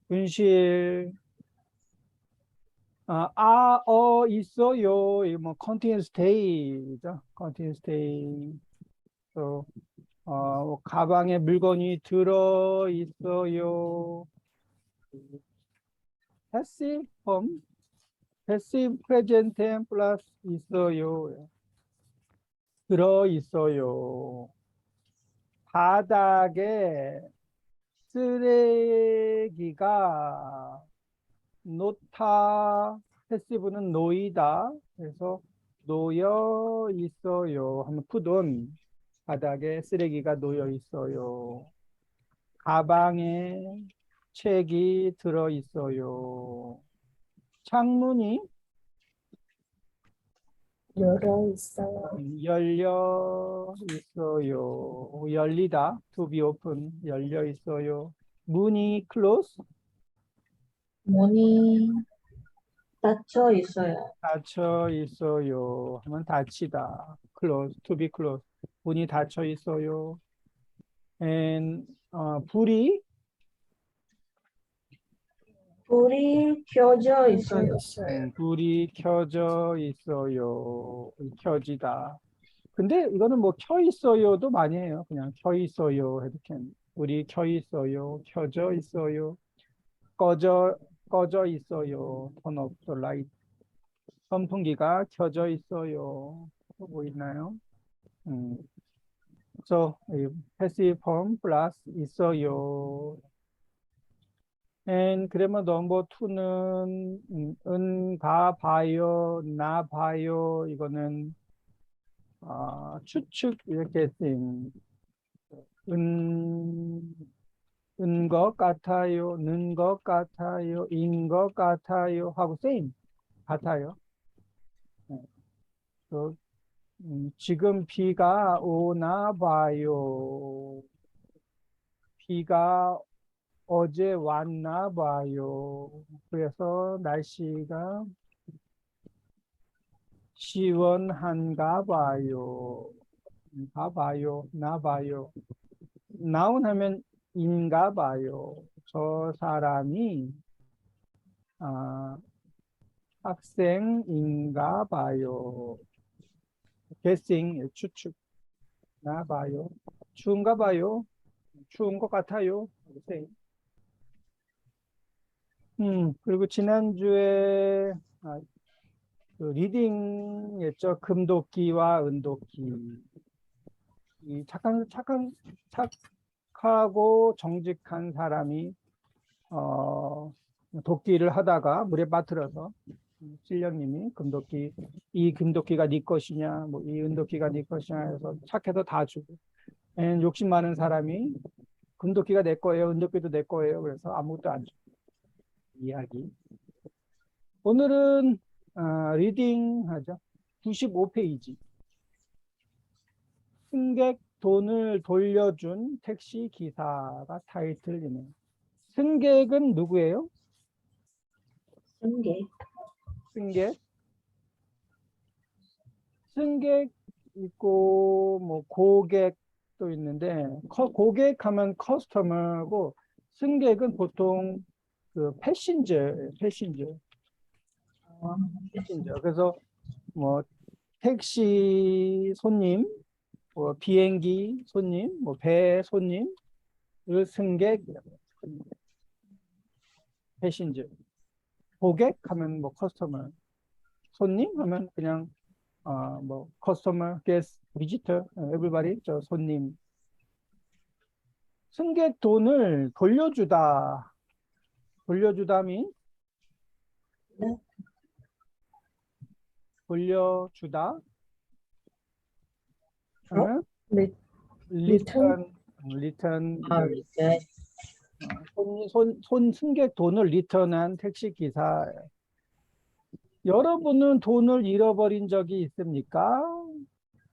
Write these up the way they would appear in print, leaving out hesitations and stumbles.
분실, 있어요. 이거 뭐, continuous stay죠. continuous stay. 또, 가방에 물건이 들어 있어요. passive form, passive present tense 플러스 있어요. 들어 있어요. 바닥에 쓰레기가 놓다, 패시브는 놓이다. 그래서 놓여 있어요. 하면 put on. 바닥에 쓰레기가 놓여 있어요. 가방에 책이 들어 있어요. 창문이 열어 있어요. 열려 있어요. 열리다. to be open. 열려 있어요. 문이 close. 문이 닫혀 있어요. 닫혀 있어요. 하면 닫히다. close, to be close. 문이 닫혀 있어요. and 불이 불이 켜져 있어요. 불이 켜져 있어요. 켜지다. 근데 이거는 뭐 켜 있어요도 많이 해요. 그냥 켜 있어요 해도 괜. 불이 켜 있어요. 켜져 있어요. 꺼져 있어요. turn off the light. 선풍기가 켜져 있어요. 뭐 있나요? 음. 그래서 passive form plus 있어요. and grammar number 2는 가 봐요, 나 봐요. 이거는 추측 이렇게 쓰인 은, 것 같아요, 는 것 같아요, 인 것 같아요 하고 same 같아요. 네. 또, 지금 비가 오나 봐요. 비가 어제 왔나 봐요. 그래서 날씨가 시원한가 봐요. 봐봐요. 나 봐요. 나온 하면 인가 봐요. 저 사람이 아, 학생인가 봐요. guessing, 추측. 나 봐요. 추운가 봐요. 추운 것 같아요. 그리고 지난주에 그 리딩 했죠. 금도끼와 은도끼. 이 착하고 정직한 사람이 도끼를 하다가 물에 빠뜨려서 신령님이 금도끼, 이 금도끼가 네 것이냐, 뭐 이 은도끼가 네 것이냐 해서 착해서 다 주고, 욕심 많은 사람이 금도끼가 내 거예요, 은도끼도 내 거예요. 그래서 아무것도 안 주고 이야기. 오늘은 리딩 하죠. 95페이지. 승객 돈을 돌려준 택시 기사가 타이틀이네요. 승객은 누구예요? 승객. 승객. 승객 있고 뭐 고객도 있는데 고객하면 커스터머고 승객은 보통 그 패신저. 그래서 뭐 택시 손님, 뭐 비행기 손님, 뭐 배 손님을 승객, 패신저. 고객 하면 뭐 커스터머, 손님 하면 그냥 뭐 커스터머, 게스트, 비지터, 에브리바디 저 손님. 승객 돈을 돌려주다. 돌려주다면 네. 돌려주다. 어? 리, 리턴? 리턴 네. 승객 돈을 리턴한 택시 기사. 여러분은 돈을 잃어버린 적이 있습니까?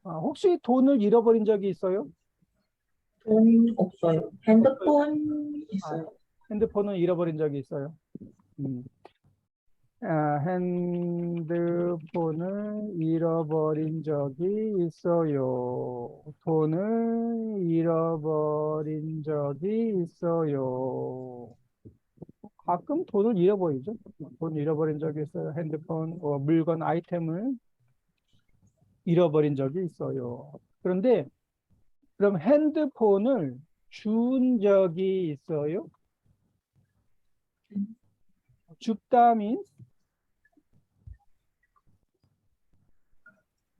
혹시 돈을 잃어버린 적이 있어요? 돈 없어요. 없어요. 핸드폰 아, 있어요. 핸드폰을 잃어버린 적이 있어요. 음. 핸드폰을 잃어버린 적이 있어요. 돈을 잃어버린 적이 있어요. 가끔 돈을 잃어버리죠. 돈 잃어버린 적이 있어요. 핸드폰, 물건, 아이템을 잃어버린 적이 있어요. 그런데 그럼 핸드폰을 준 적이 있어요? 줍다 means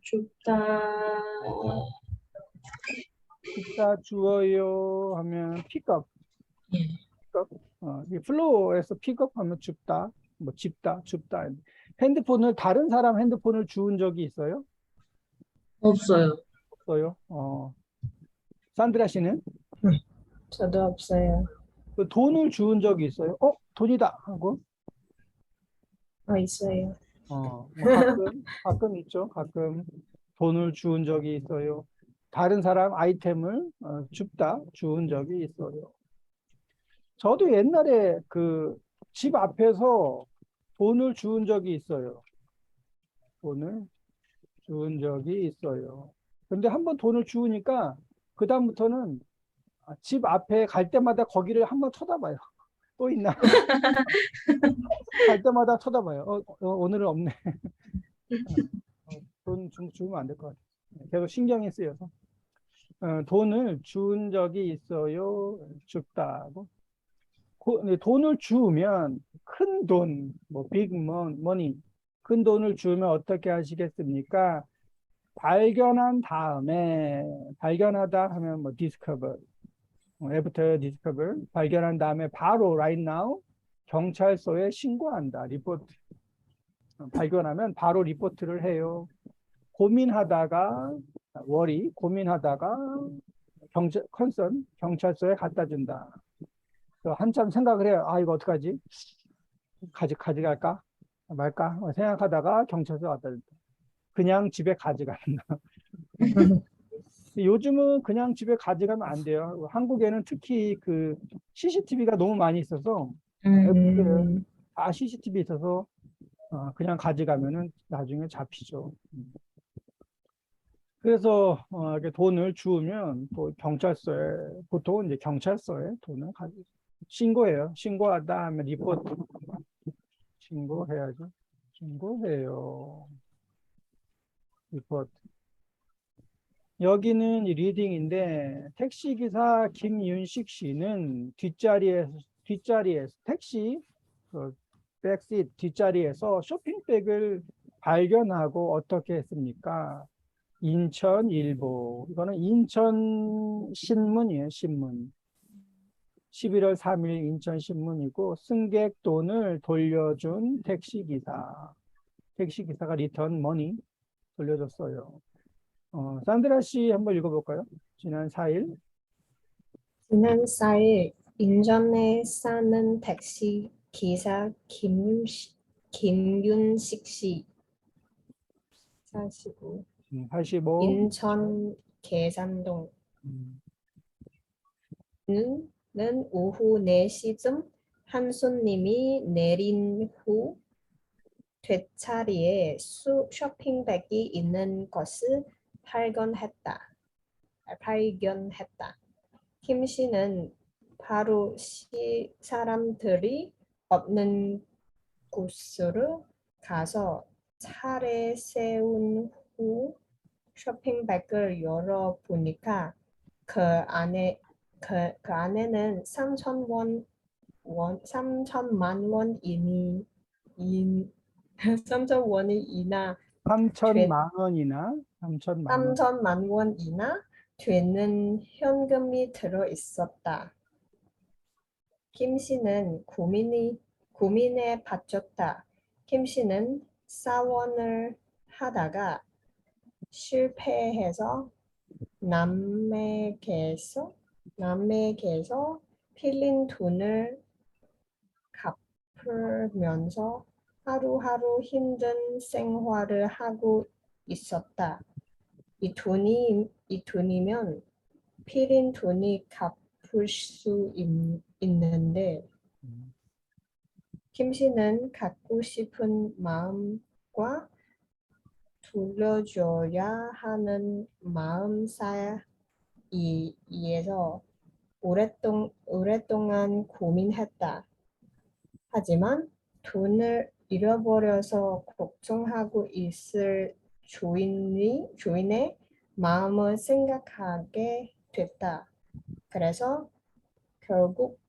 줍다. 줍다 주어요 하면 픽업, 예. 픽업. 이 플로어에서 픽업하면 줍다, 뭐 집다, 줍다. 핸드폰을 다른 사람 핸드폰을 주운 적이 있어요? 없어요. 없어요. 산드라 씨는 저도 없어요. 그 돈을 주운 적이 있어요? 돈이다 하고 있어요. 뭐 가끔 있죠. 가끔 돈을 주운 적이 있어요. 다른 사람 아이템을 줍다, 주운 적이 있어요. 저도 옛날에 그 집 앞에서 돈을 주운 적이 있어요. 돈을 주운 적이 있어요. 근데 한번 돈을 주우니까 그다음부터는 집 앞에 갈 때마다 거기를 한번 쳐다봐요. 또 있나? 갈 때마다 쳐다봐요. 오늘은 없네. 돈 주면 안 될 것 같아요. 계속 신경이 쓰여서. 돈을 준 적이 있어요. 줍다고. 네, 돈을 주우면 큰 돈, 뭐 big money, 큰 돈을 주우면 어떻게 하시겠습니까? 발견한 다음에 발견하다 하면 뭐 discover, after discover, 발견한 다음에 바로 right now 경찰서에 신고한다. 리포트. 발견하면 바로 리포트를 해요. 고민하다가 고민하다가 경찰서에 갖다 준다. 한참 생각을 해요. 이거 어떡하지? 가져갈까? 말까? 생각하다가 경찰서 갖다 준다. 그냥 집에 가져간다. 요즘은 그냥 집에 가져가면 안 돼요. 한국에는 특히 그 CCTV가 너무 많이 있어서 음, 다 CCTV 있어서 그냥 가져가면은 나중에 잡히죠. 그래서 이렇게 돈을 주우면 또 경찰서에 보통은 이제 경찰서에 돈을 신고해요. 신고하다 하면 리포트 신고해야죠. 신고해요. 리포트. 여기는 이 리딩인데 택시기사 김윤식 씨는 뒷자리에서 택시 그 백시트 뒷자리에서 쇼핑백을 발견하고 어떻게 했습니까? 인천일보. 이거는 인천 신문이에요, 신문. 11월 3일 인천신문이고, 승객 돈을 돌려준 택시기사. 택시기사가 리턴 머니 돌려줬어요. 산드라 씨 한번 읽어볼까요? 지난 4일. 지난 4일 인천에 사는 택시 기사 김윤식 씨 45, 85. 인천 계산동 음, 는 오후 4시쯤 한 손님이 내린 후 뒷자리에 쇼핑백이 있는 것을 발견했다. 김 씨는 바로 사람들이 없는 곳으로 가서 차를 세운 후 쇼핑백을 열어보니까 그 안에는 3천만 원이니 3천 원이나 3천만 원이나 3천만 원. 3천만 원이나 되는 현금이 들어 있었다. 김 씨는 고민에 빠졌다. 김 씨는 사원을 하다가 실패해서 남에게서 빌린 돈을 갚으면서 하루하루 힘든 생활을 하고 있었다. 이 돈이면 빌린 돈이 갚을 수 있는데 음, 김 씨는 갖고 싶은 마음과 돌려줘야 하는 마음 사이에서 오랫동안 고민했다. 하지만 돈을 잃어버려서 걱정하고 있을 주인의 마음을 생각하게 됐다. 그래서 결국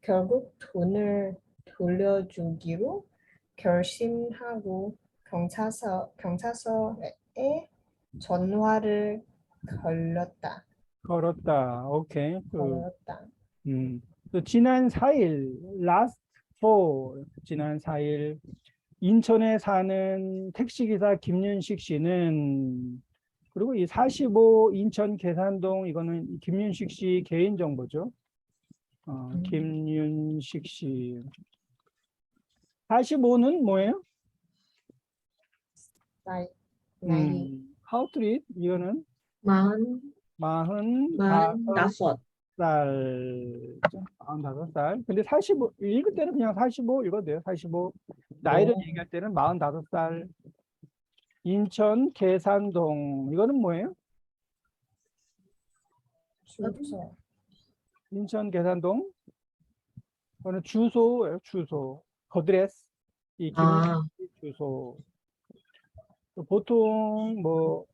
결국 돈을 돌려주기로 결심하고 경찰서에 전화를 걸었다. 오케이. 걸었다. 또 지난 4일, last fall, 지난 4일 인천에 사는 택시기사 김윤식 씨는 그리고 이 45 인천 계산동 이거는 김윤식 씨 개인 정보죠. 김윤식 씨. 45는 뭐예요? 나이, How to read? 이거는 마흔 45살. 다섯. 45살. 근데 45, 읽을 때는 그냥 45 읽어도 돼요. 45. 나이를 얘기할 때는 45살. 인천 계산동. 이거는 뭐예요? 주소. 인천 계산동. 이거는 주소예요. 주소. 어드레스. 이 아, 주소. 보통 뭐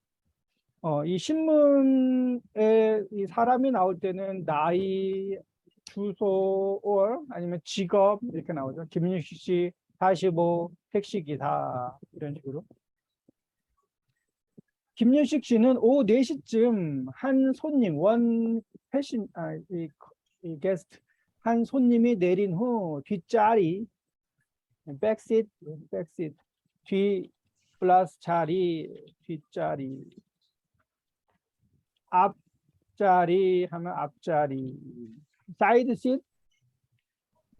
이 신문에 이 사람이 나올 때는 나이, 주소, or 아니면 직업 이렇게 나오죠. 김윤식 씨 45 택시기사 이런 식으로. 김윤식 씨는 오후 4시쯤 한 손님, 이 게스트, 한 손님이 내린 후 뒷자리, 백시트, 뒤 플러스 자리, 뒷자리, 앞자리 하면 앞자리, 사이드 시트,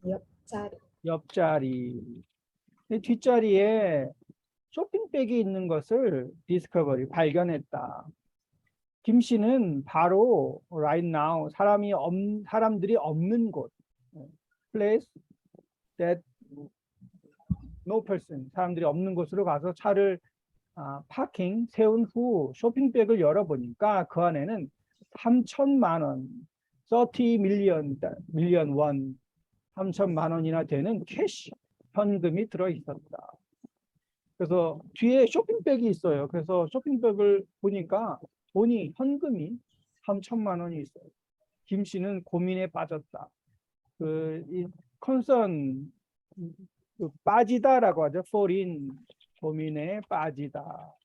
옆자리. 옆자리. 이 뒷자리에 쇼핑백이 있는 것을 디스커버리 발견했다. 김 씨는 바로 right now 사람들이 없는 곳, place that no person, 사람들이 없는 곳으로 가서 차를 파킹 세운 후 쇼핑백을 열어보니까 그 안에는 3천만 원, 30 밀리언 원, 3천만 원이나 되는 캐시 현금이 들어 있었다. 그래서 뒤에 쇼핑백이 있어요. 그래서 쇼핑백을 보니까 현금이 3천만 원이 있어요. 김 씨는 고민에 빠졌다. 이 컨선, 빠지다라고 하죠. fall in, 고민에 빠지다.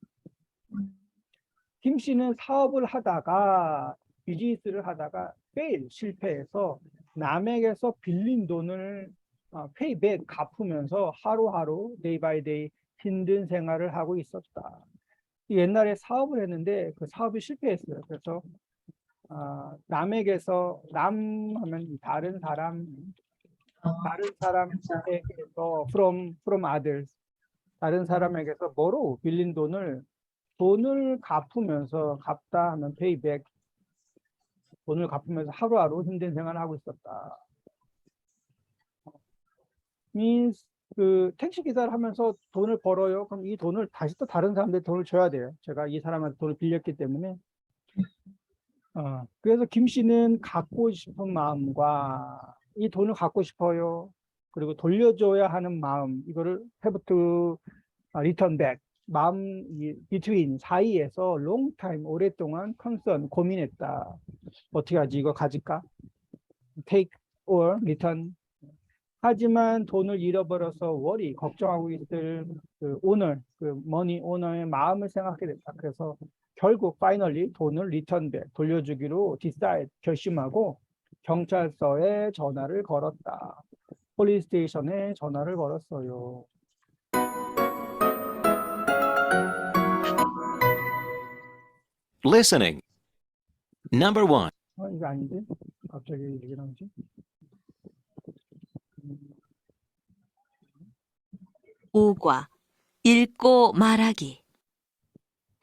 김 씨는 비즈니스를 하다가 실패해서 남에게서 빌린 돈을 페이백 갚으면서 하루하루 day by day 힘든 생활을 하고 있었다. 옛날에 사업을 했는데 그 사업이 실패했어요. 그래서 남에게서, 남 하면 다른 사람에게서 from others, 다른 사람에게서 뭐로 빌린 돈을 갚다 하면 payback, 돈을 갚으면서 하루하루 힘든 생활을 하고 있었다. means 택시 기사를 하면서 돈을 벌어요. 그럼 이 돈을 다시 또 다른 사람들이 돈을 줘야 돼요. 제가 이 사람한테 돈을 빌렸기 때문에. 그래서 김 씨는 갖고 싶은 마음과 이 돈을 갖고 싶어요. 그리고 돌려줘야 하는 마음, 이거를 have to return back. between 사이에서 long time, 오랫동안 concern, 고민했다. 어떻게 하지? 이거 가질까? take or return. 하지만 돈을 잃어버려서 걱정하고 있을 money owner의 마음을 생각하게 됐다. 그래서 결국 finally 돈을 return back, 돌려주기로 결심하고 경찰서에 전화를 걸었다. 폴리스 스테이션에 전화를 걸었어요. Listening. Number 1. 이거 아닌데? 갑자기 얘기 나오지? 오과 읽고 말하기.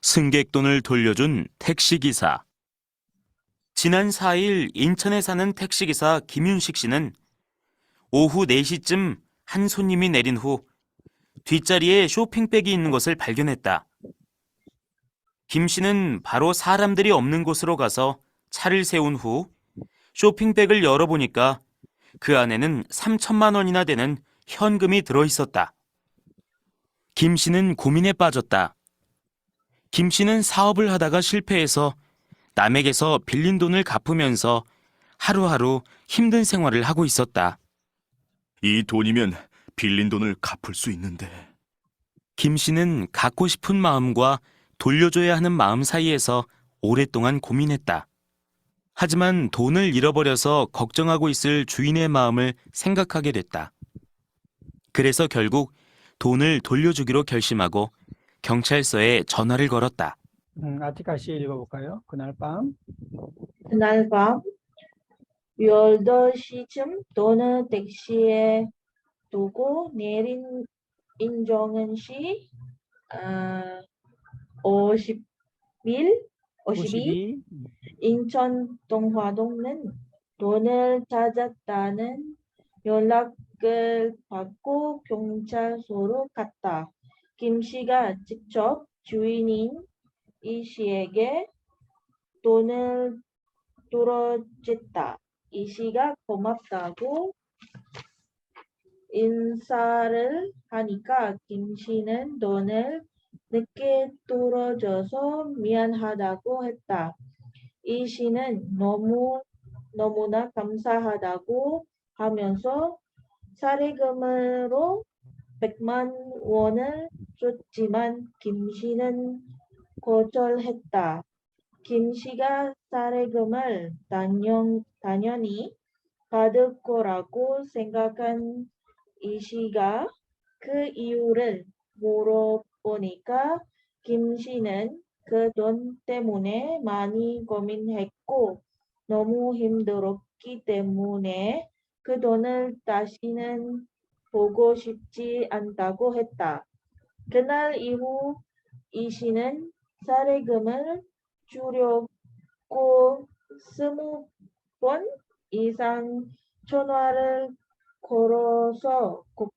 승객돈을 돌려준 택시기사. 지난 4일 인천에 사는 택시기사 김윤식 씨는 오후 4시쯤 한 손님이 내린 후 뒷자리에 쇼핑백이 있는 것을 발견했다. 김 씨는 바로 사람들이 없는 곳으로 가서 차를 세운 후 쇼핑백을 열어보니까 그 안에는 3천만 원이나 되는 현금이 들어 있었다. 김 씨는 고민에 빠졌다. 김 씨는 사업을 하다가 실패해서 남에게서 빌린 돈을 갚으면서 하루하루 힘든 생활을 하고 있었다. 이 돈이면 빌린 돈을 갚을 수 있는데. 김 씨는 갖고 싶은 마음과 돌려줘야 하는 마음 사이에서 오랫동안 고민했다. 하지만 돈을 잃어버려서 걱정하고 있을 주인의 마음을 생각하게 됐다. 그래서 결국 돈을 돌려주기로 결심하고 경찰서에 전화를 걸었다. 아티카 씨 읽어볼까요? 그날 밤. 그날 밤 8시쯤 돈을 택시에 두고 내린 인정은 씨 52 52. 인천 동화동은 돈을 찾았다는 연락을 받고 경찰서로 갔다. 김 씨가 직접 주인인 이 씨에게 돈을 돌려줬다. 이 씨가 고맙다고 인사를 하니까 김 씨는 돈을 늦게 돌려줘서 미안하다고 했다. 이 씨는 너무나 감사하다고 하면서 사례금으로 100만 원을 줬지만 김 씨는 거절했다. 김 씨가 사례금을 당연히 받을 거라고 생각한 이 씨가 그 이유를 물어보니까 김 씨는 그 돈 때문에 많이 고민했고 너무 힘들었기 때문에 그 돈을 다시는 보고 싶지 않다고 했다. 그날 이후 이 씨는 사례금을 주려고 20번 이상 전화를 걸어서 꼭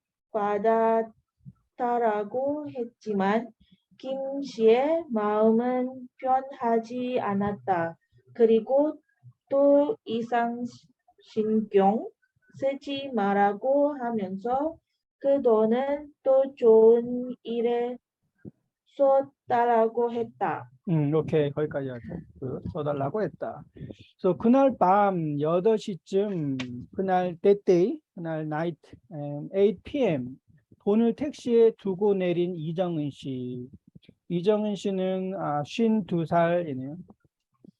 받아달라고 했지만 김 씨의 마음은 변하지 않았다. 그리고 또 이상 신경 쓰지 말라고 하면서 그 돈은 또 좋은 일에 써달라고 했다. 오케이. 거기까지 하죠. 써달라고 했다. 그래서 그날 밤 8시쯤, 그날 that day, 그날 night, 8 p.m. 돈을 택시에 두고 내린 이정은 씨. 이정은 씨는 52살이네요.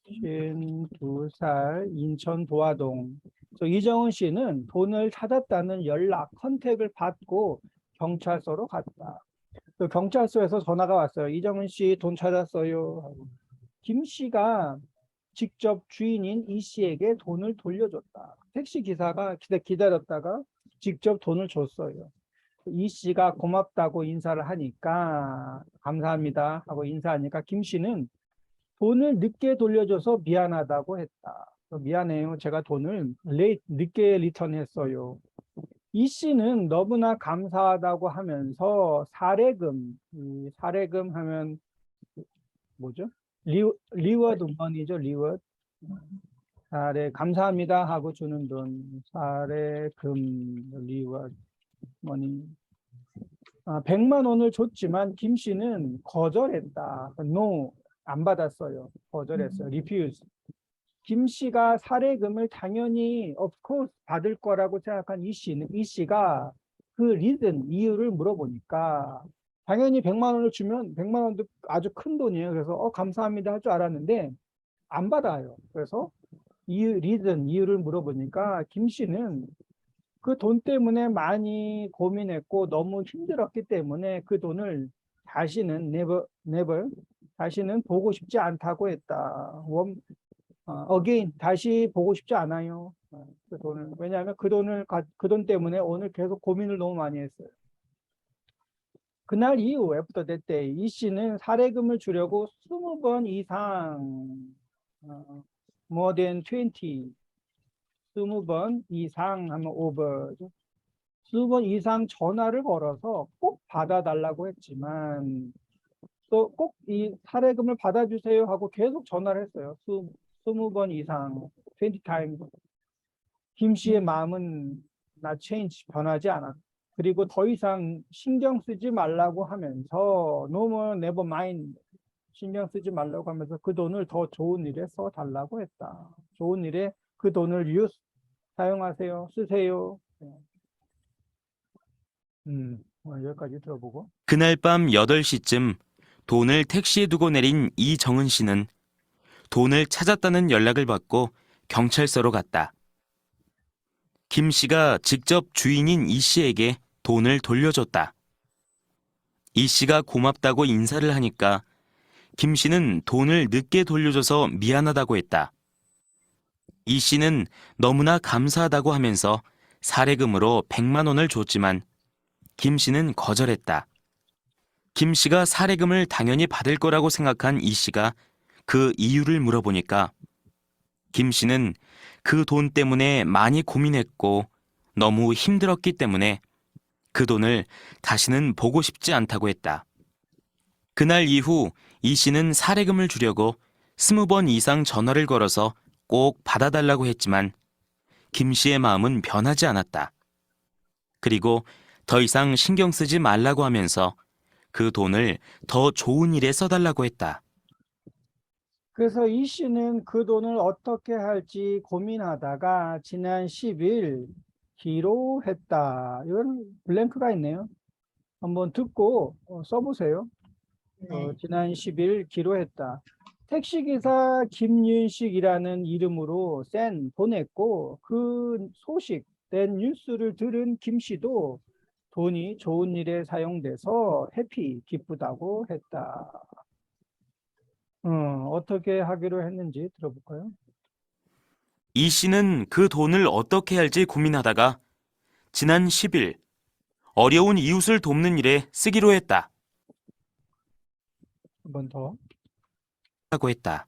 52살, 인천 도화동. 그래서 이정은 씨는 돈을 찾았다는 연락, 컨택을 받고 경찰서로 갔다. 그 경찰서에서 전화가 왔어요. 이정은 씨 돈 찾았어요. 하고. 김 씨가 직접 주인인 이 씨에게 돈을 돌려줬다. 택시 기사가 기다렸다가 직접 돈을 줬어요. 이 씨가 고맙다고 인사를 하니까 감사합니다 하고 인사하니까 김 씨는 돈을 늦게 돌려줘서 미안하다고 했다. 미안해요. 제가 돈을 늦게 리턴했어요. 이 씨는 너무나 감사하다고 하면서 사례금, 사례금 하면 뭐죠? 리워드 머니죠, 리워드. 감사합니다 하고 주는 돈, 사례금, 리워드 머니. 100만 원을 줬지만 김 씨는 거절했다. No, 안 받았어요. 거절했어요. refuse. 김 씨가 사례금을 당연히 of course 받을 거라고 생각한 이 씨가 그 reason, 이유를 물어보니까 당연히 100만 원을 주면 100만 원도 아주 큰 돈이에요. 그래서 감사합니다 할 줄 알았는데 안 받아요. 그래서 이유를 물어보니까 김 씨는 그 돈 때문에 많이 고민했고 너무 힘들었기 때문에 그 돈을 다시는 never 다시는 보고 싶지 않다고 했다. again 다시 보고 싶지 않아요. 그 돈을. 왜냐하면 그 돈 때문에 오늘 계속 고민을 너무 많이 했어요. 그날 이후 after that day 이 씨는 사례금을 주려고 20번 이상 more than 20 20번 이상 하면 over 20번 이상 전화를 걸어서 꼭 받아달라고 했지만 또 꼭 이 사례금을 받아주세요 하고 계속 전화를 했어요. 20번 이상 20 times 김 씨의 마음은 not change, 변하지 않았다. 그리고 더 이상 신경 쓰지 말라고 하면서 no more, never mind, 신경 쓰지 말라고 하면서 그 돈을 더 좋은 일에 써 달라고 했다. 좋은 일에 그 돈을 사용하세요, 쓰세요. 여기까지 들어보고. 그날 밤 8시쯤 돈을 택시에 두고 내린 이정은 씨는 돈을 찾았다는 연락을 받고 경찰서로 갔다. 김 씨가 직접 주인인 이 씨에게 돈을 돌려줬다. 이 씨가 고맙다고 인사를 하니까 김 씨는 돈을 늦게 돌려줘서 미안하다고 했다. 이 씨는 너무나 감사하다고 하면서 사례금으로 100만 원을 줬지만 김 씨는 거절했다. 김 씨가 사례금을 당연히 받을 거라고 생각한 이 씨가 그 이유를 물어보니까 김 씨는 그 돈 때문에 많이 고민했고 너무 힘들었기 때문에 그 돈을 다시는 보고 싶지 않다고 했다. 그날 이후 이 씨는 사례금을 주려고 20번 이상 전화를 걸어서 꼭 받아달라고 했지만 김 씨의 마음은 변하지 않았다. 그리고 더 이상 신경 쓰지 말라고 하면서 그 돈을 더 좋은 일에 써달라고 했다. 그래서 이 씨는 그 돈을 어떻게 할지 고민하다가 지난 10일 기로했다. 이건 블랭크가 있네요. 한번 듣고 써보세요. 지난 10일 기로했다. 택시기사 김윤식이라는 이름으로 보냈고 그 소식, 된 뉴스를 들은 김 씨도 돈이 좋은 일에 사용돼서 기쁘다고 했다. 어떻게 하기로 했는지 들어볼까요? 이 씨는 그 돈을 어떻게 할지 고민하다가 지난 10일 어려운 이웃을 돕는 일에 쓰기로 했다. 한 번 더. 라고 했다.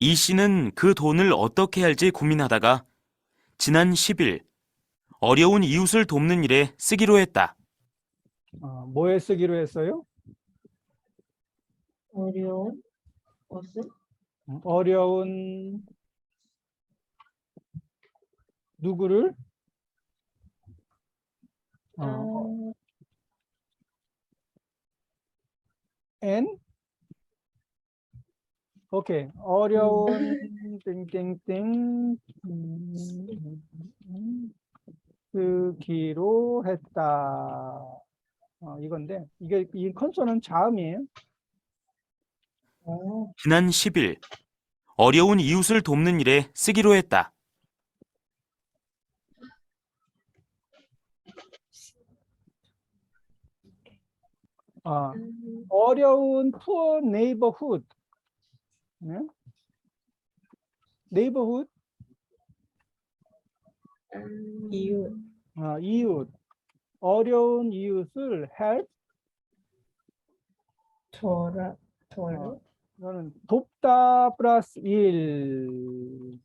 이 씨는 그 돈을 어떻게 할지 고민하다가 지난 10일 어려운 이웃을 돕는 일에 쓰기로 했다. 뭐에 쓰기로 했어요? 어려운 것은 어려운 누구를? 오케이. 어려운 땡땡땡 쓰기로 했다. 이건데 이 컨소는 자음이에요. 지난 10일 어려운 이웃을 돕는 일에 쓰기로 했다. 어려운 poor neighborhood. 네? neighborhood 이웃. 이웃. 어려운 이웃을 help 돌아. 이거는 돕다 플러스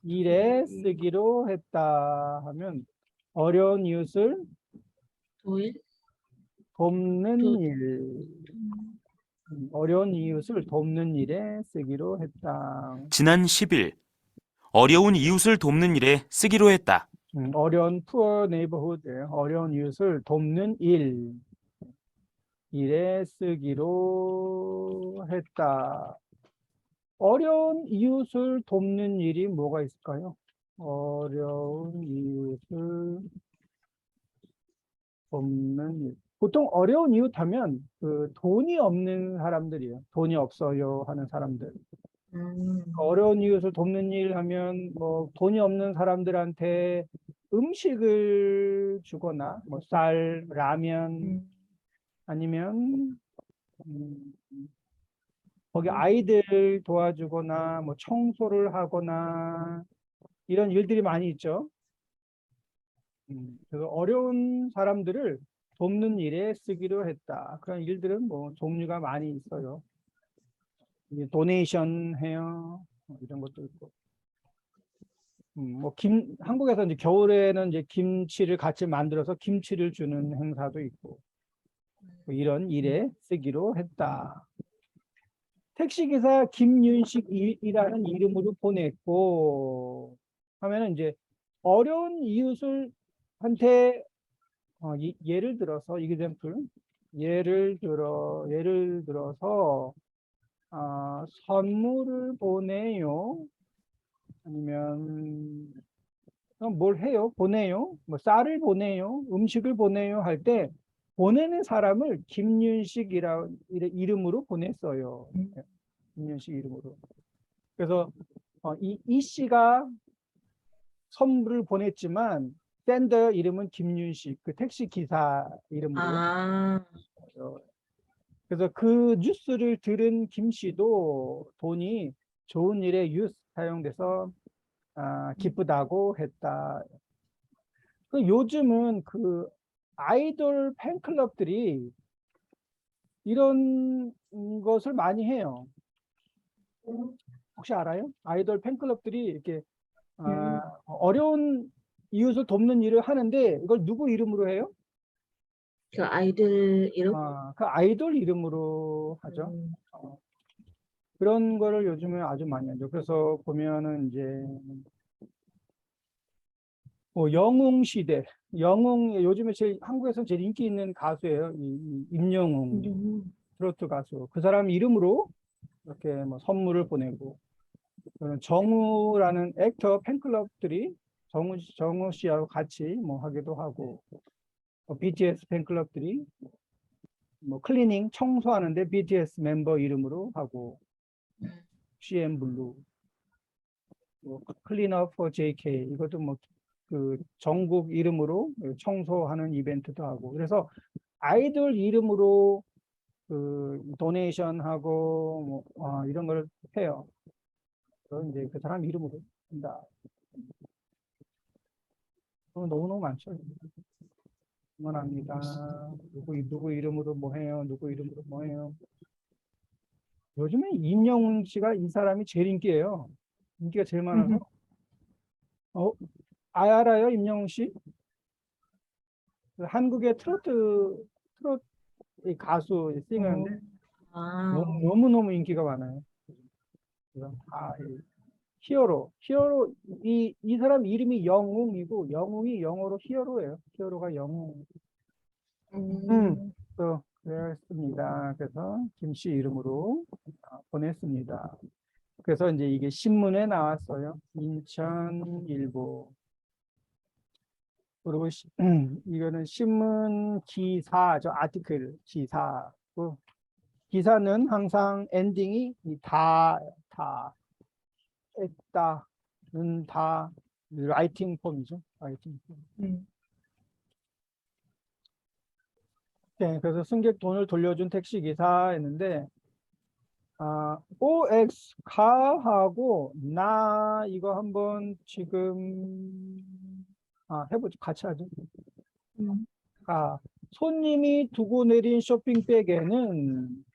일에 쓰기로 했다 하면 어려운 이웃을 돕는 일. 어려운 이웃을 돕는 일에 쓰기로 했다. 지난 10일 어려운 이웃을 돕는 일에 쓰기로 했다. 어려운 poor neighborhood, 어려운 이웃을 돕는 일에 쓰기로 했다. 어려운 이웃을 돕는 일이 뭐가 있을까요? 어려운 이웃을 돕는 일. 보통 어려운 이웃 하면 그 돈이 없는 사람들이에요. 돈이 없어요 하는 사람들. 어려운 이웃을 돕는 일 하면 뭐 돈이 없는 사람들한테 음식을 주거나 뭐 쌀, 라면 아니면 거기 아이들 도와주거나 뭐 청소를 하거나 이런 일들이 많이 있죠. 그래서 어려운 사람들을 돕는 일에 쓰기로 했다. 그런 일들은 뭐 종류가 많이 있어요. 도네이션 해요. 이런 것도 있고. 뭐 한국에서 이제 겨울에는 이제 김치를 같이 만들어서 김치를 주는 행사도 있고. 뭐 이런 일에 쓰기로 했다. 택시기사 김윤식이라는 이름으로 보냈고 하면은 이제 어려운 이웃을 한테 예를 들어서 example 예를 들어서 선물을 보내요. 아니면 뭘 해요? 보내요. 뭐 쌀을 보내요. 음식을 보내요 할 때 보내는 사람을 김윤식이라 이름으로 보냈어요. 김윤식 이름으로. 그래서 이 씨가 선물을 보냈지만 샌더 이름은 김윤식, 그 택시 기사 이름으로. 아, 그래서 그 뉴스를 들은 김 씨도 돈이 좋은 일에 사용돼서 기쁘다고 했다. 그 요즘은 그 아이돌 팬클럽들이 이런 것을 많이 해요. 혹시 알아요? 아이돌 팬클럽들이 이렇게 어려운 이웃을 돕는 일을 하는데 이걸 누구 이름으로 해요? 그 아이들 이름? 그 아이돌 이름으로 하죠. 음. 그런 거를 요즘에 아주 많이 하죠. 그래서 보면은 이제 뭐 영웅 시대, 영웅 요즘에 한국에서 제일 인기 있는 가수예요. 임영웅 트로트 가수. 그 사람 이름으로 이렇게 뭐 선물을 보내고 그런 정우라는 액터 팬클럽들이 정우 씨하고 같이 뭐 하기도 하고 BTS 팬클럽들이 뭐 클리닝 청소하는데 BTS 멤버 이름으로 하고 CM 블루 뭐 클린업 for JK 이것도 뭐 그 전국 이름으로 청소하는 이벤트도 하고 그래서 아이돌 이름으로 그 도네이션 하고 뭐 이런 걸 해요. 그런 이제 그 사람 이름으로 한다. 너무너무 많죠. 응원합니다. 누구 이름으로 뭐 해요? 누구 이름으로 뭐 해요? 요즘에 임영웅 씨가 이 사람이 제일 인기예요. 인기가 제일 많아서. 알아요, 임영웅 씨? 그 한국의 트로트 가수 싱어인데 아, 너무너무 인기가 많아요. 그래서 히어로 이 사람 이름이 영웅이고 영웅이 영어로 히어로예요. 히어로가 영웅. 또 그랬습니다. 그래서 김 씨 이름으로 보냈습니다. 그래서 이제 이게 신문에 나왔어요. 인천일보. 그리고 이거는 신문 기사죠. 아티클 기사고 기사는 항상 엔딩이 했다는 다 라이팅 폼이죠. 라이팅 폼. 네, 그래서 승객 돈을 돌려준 택시 기사였는데 OX 카하고 나 이거 한번 지금 해보죠. 같이 하죠. 손님이 두고 내린 쇼핑백에는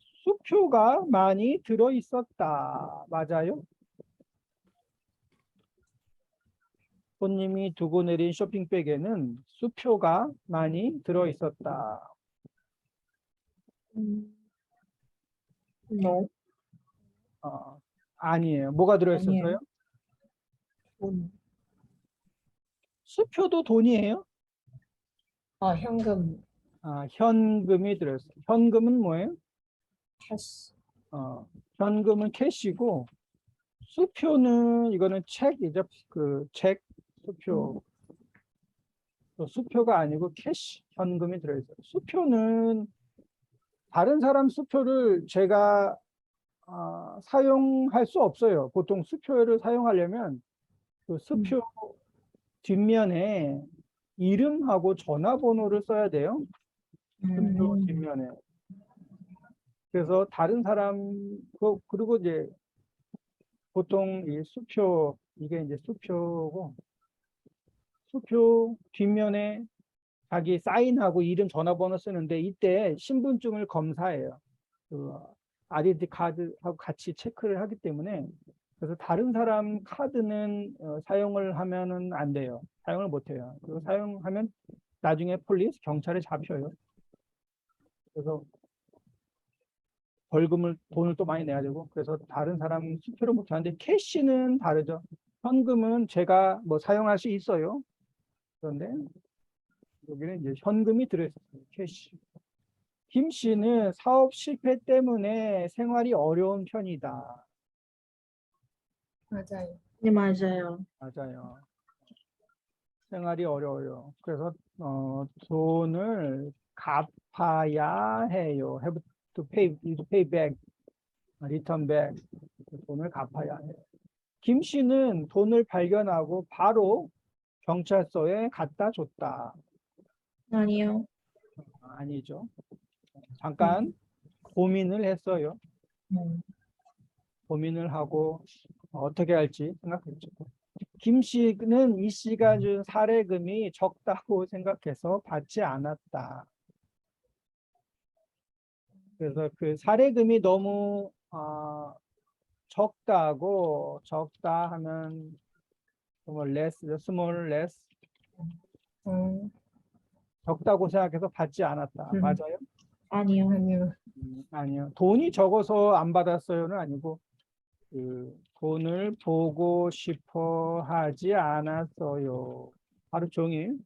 수표가 많이 들어 있었다. 맞아요? 손님이 두고 내린 쇼핑백에는 수표가 많이 들어 있었다. no. 아니에요. 뭐가 들어 있었어요? 아니에요. 돈. 수표도 돈이에요? 현금. 현금이 들어있어요. 현금은 뭐예요? 캐시. 현금은 캐시고 수표는 이거는 책이죠. 그 책 수표. 수표가 아니고 캐시 현금이 들어있어요. 수표는 다른 사람 수표를 제가 사용할 수 없어요. 보통 수표를 사용하려면 그 수표 뒷면에 이름하고 전화번호를 써야 돼요. 수표 뒷면에. 그래서 다른 사람 그리고 이제 보통 이 수표 이게 이제 수표고 수표 뒷면에 자기 사인하고 이름 전화번호 쓰는데 이때 신분증을 검사해요. 그 아이덴티 카드하고 같이 체크를 하기 때문에 그래서 다른 사람 카드는 사용을 하면은 안 돼요. 사용을 못 해요. 그리고 사용하면 나중에 폴리스 경찰에 잡혀요. 그래서 돈을 또 많이 내야 되고 그래서 다른 사람 수표를 못 하는데 캐시는 다르죠. 현금은 제가 뭐 사용할 수 있어요. 그런데 여기는 이제 현금이 들어있어요. 캐시. 김 씨는 사업 실패 때문에 생활이 어려운 편이다. 맞아요. 네, 맞아요. 맞아요. 생활이 어려워요. 그래서 돈을 갚아야 해요. Have to pay back, return back. 돈을 갚아야 해요. 김 씨는 돈을 발견하고 바로 경찰서에 갖다 줬다. 아니요. 아니죠. 잠깐 고민을 했어요. 고민을 하고 어떻게 할지 생각했죠. 김 씨는 이 씨가 준 사례금이 적다고 생각해서 받지 않았다. 그래서 그 사례금이 너무 적다 하면 정말 less, small less 음, 적다고 생각해서 받지 않았다. 맞아요? 아니요. 아니요. 아니요. 돈이 적어서 안 받았어요는 아니고 그 돈을 보고 싶어 하지 않았어요. 하루 종일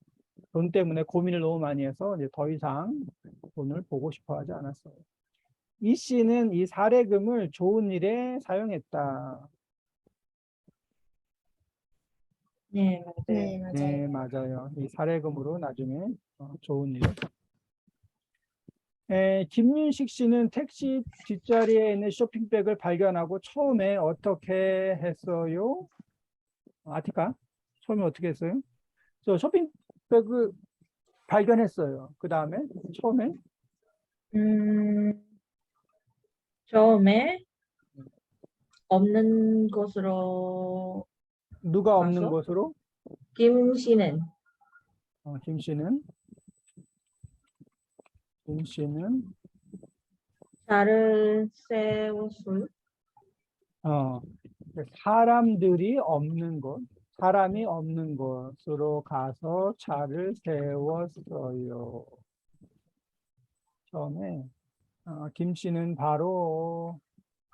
돈 때문에 고민을 너무 많이 해서 이제 더 이상 돈을 보고 싶어 하지 않았어요. 이 씨는 이 사례금을 좋은 일에 사용했다. 네, 맞아요. 네, 맞아요. 네, 맞아요. 이 사례금으로 나중에 좋은 일. 김윤식 씨는 택시 뒷자리에 있는 쇼핑백을 발견하고 처음에 어떻게 했어요? 아티카? 처음에 어떻게 했어요? 저 쇼핑백을 발견했어요. 그 다음에 처음에 처음에 없는 것으로 누가 없는 가서? 곳으로 김 씨는 김 씨는 차를 세웠어요. 사람들이 없는 곳, 사람이 없는 곳으로 가서 차를 세웠어요. 처음에 김 씨는 바로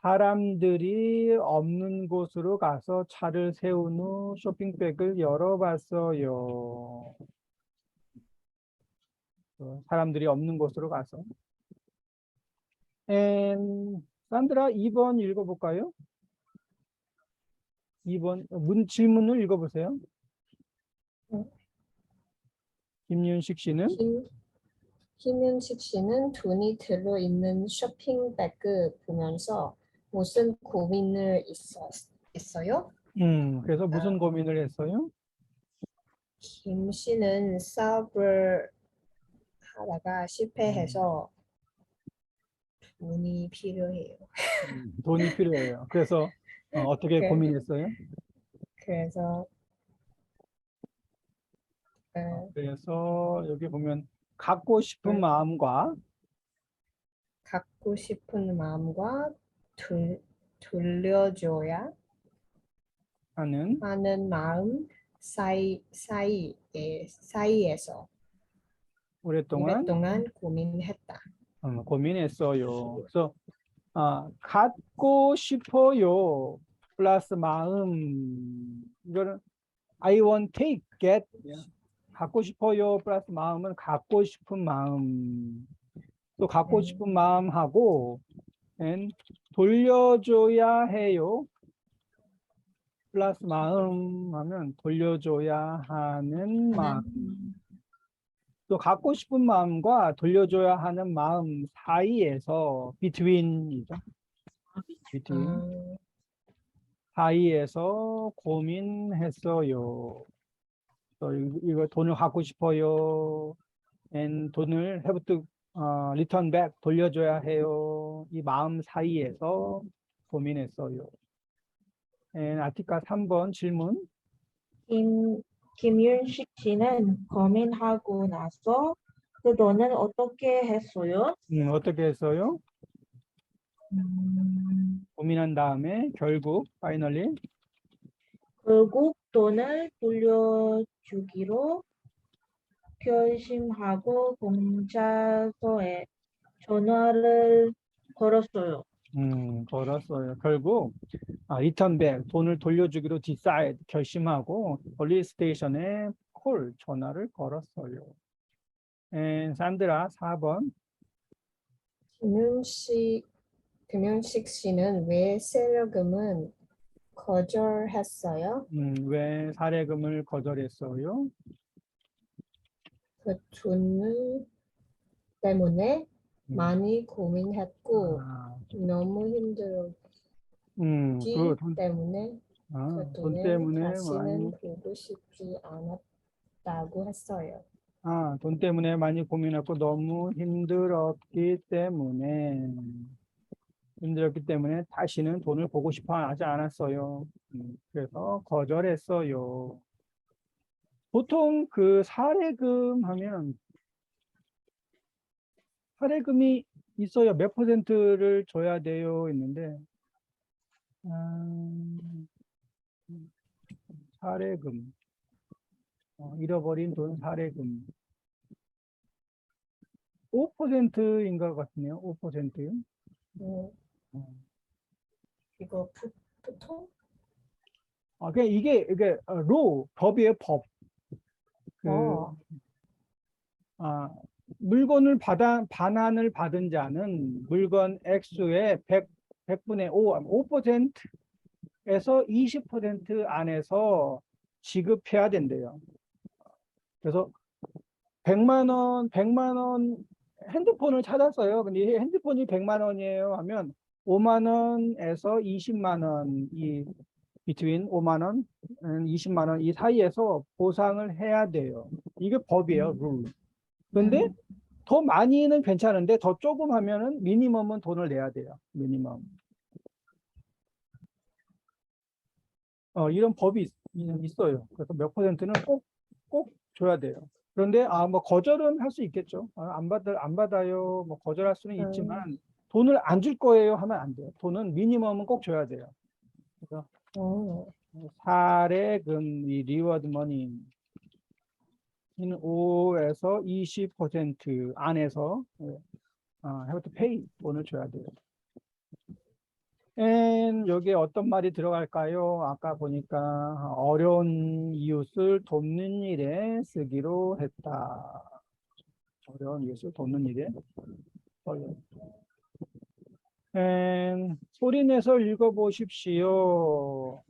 사람들이 없는 곳으로 가서 차를 세운 후 쇼핑백을 열어봤어요. 사람들이 없는 곳으로 가서. 산드라 2번 읽어볼까요? 2번 질문을 읽어보세요. 김윤식 씨는 김윤식 씨는 돈이 들어있는 쇼핑백을 보면서 무슨 고민을 있어요? 그래서 무슨 고민을 했어요? 김 씨는 사업을 하다가 실패해서 돈이 필요해요. 돈이 필요해요. 그래서 어떻게 그- 고민했어요? 그래서 그래서 여기 보면 갖고 싶은 마음과 갖고 싶은 마음과 돌려줘야 하는 하는 마음 사이에서 오랫동안 고민했다. 고민했어요. 그래서 갖고 싶어요 플러스 마음 이거는 I want take get 갖고 싶어요 플러스 마음은 갖고 싶은 마음 또 갖고 싶은 마음하고 and 돌려줘야 해요 플러스 마음 하면 돌려줘야 하는 마음 또 갖고 싶은 마음과 돌려줘야 하는 마음 사이에서 between이죠. between 사이에서 고민했어요. 또 이거 돈을 갖고 싶어요. and 돈을 have to return back 돌려줘야 해요. 이 마음 사이에서 고민했어요. and 아티카 3번 질문. 김윤식 씨는 고민하고 나서 그 돈은 어떻게 했어요? 어떻게 했어요? 고민한 다음에 결국 finally 결국 돈을 돌려주기로 결심하고 경찰서에 전화를 걸었어요. 걸었어요. 결국 리턴백 돈을 돌려주기로 decide 결심하고 폴리스 스테이션에 콜 전화를 걸었어요. 산드라 4번. 김윤식 씨는 왜 세력금은 거절했어요? 왜 사례금을 거절했어요? 그 돈 때문에 많이 고민했고 아, 너무 힘들었기 돈 때문에 그 돈 돈을 때문에 다시는 보고 싶지 않았다고 했어요. 돈 때문에 많이 고민했고 너무 힘들었기 때문에 다시는 돈을 보고 싶어 하지 않았어요. 그래서 거절했어요. 보통 그 사례금 하면 사례금이 있어요. 몇 퍼센트를 줘야 돼요 있는데 사례금 잃어버린 돈 사례금 5%인 것 같네요. 5%요. 이거 보통 그냥 이게 법이에요, 법. 어. 물건을 반환을 받은 자는 물건 액수의 100분의 5%에서 20% 안에서 지급해야 된대요. 그래서 100만 원 핸드폰을 찾았어요. 근데 이 핸드폰이 100만 원이에요 하면 5만 원에서 20만 원, between 5만 원, 20만 원 이 사이에서 보상을 해야 돼요. 이게 법이에요, 룰. 근데 더 많이는 괜찮은데 더 조금 하면은 미니멈은 돈을 내야 돼요. 미니멈. 이런 법이 있어요. 그래서 몇 퍼센트는 꼭 줘야 돼요. 그런데 뭐 거절은 할 수 있겠죠. 안 받아요. 뭐 거절할 수는 있지만 돈을 안 줄 거예요 하면 안 돼요. 돈은 미니멈은 꼭 줘야 돼요. 그래서 사례금 이 리워드 머니 는 5에서 20% 안에서 have to pay 돈을 줘야 돼요. 여기에 어떤 말이 들어갈까요? 아까 보니까 어려운 이웃을 돕는 일에 쓰기로 했다. 어려운 이웃을 돕는 일에. 소리 내서 읽어보십시오.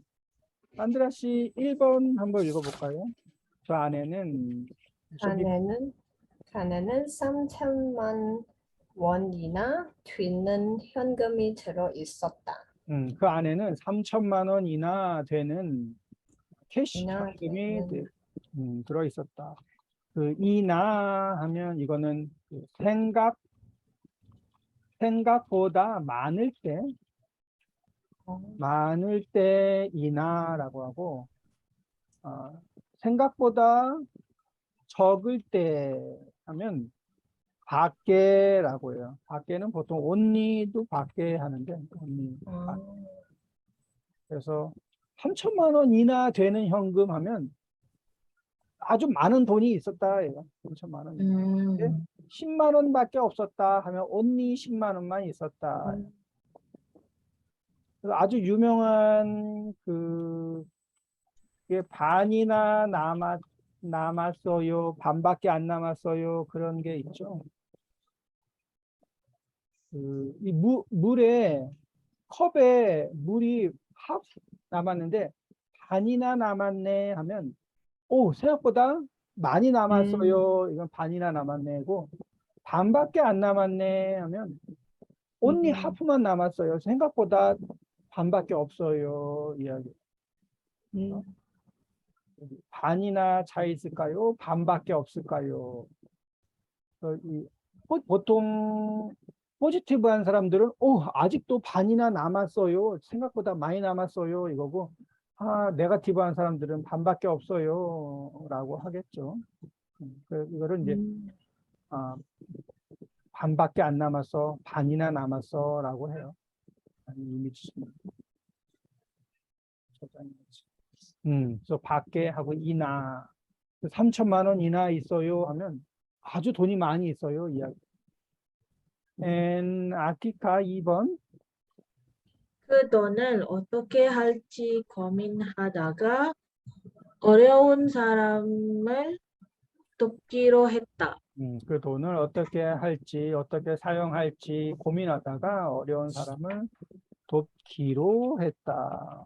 안드라 씨 1번 한번 읽어볼까요? 저 안에는 간에는 3천만 원이나 되는 현금이 들어 있었다. 그 안에는 3천만 원이나 되는 캐시 이나 현금이 되는. 들어 있었다. 그 이나 하면 이거는 그 생각보다 많을 때 이나라고 하고 생각보다 적을 때 하면 밖에라고 해요. 밖에는 보통 only도 밖에 하는데 only. 그래서 3천만 원 이나 되는 현금 하면 아주 많은 돈이 있었다. 얘가 3천만 원. 10만 원밖에 없었다 하면 only 10만 원만 있었다. 그래서 아주 유명한 그게 반이나 남았어요. 반밖에 안 남았어요. 그런 게 있죠. 이 물에 컵에 물이 half 남았는데 반이나 남았네 하면 생각보다 많이 남았어요. 이건 반이나 남았네고 반밖에 안 남았네 하면 only half만 남았어요. 생각보다 반밖에 없어요. 이야기. 반이나 차 있을까요? 반밖에 없을까요? 보통 포지티브한 사람들은 아직도 반이나 남았어요. 생각보다 많이 남았어요. 이거고 네거티브한 사람들은 반밖에 없어요. 라고 하겠죠. 이거를 이제 반밖에 안 남았어. 반이나 남았어. 라고 해요. 이미지. 그래서 밖에 하고 이나 3천만 원 이나 있어요 하면 아주 돈이 많이 있어요. 이야기. 아티카 2번. 그 돈을 어떻게 할지 고민하다가 어려운 사람을 돕기로 했다. 그 돈을 어떻게 할지, 어떻게 사용할지 고민하다가 어려운 사람을 돕기로 했다.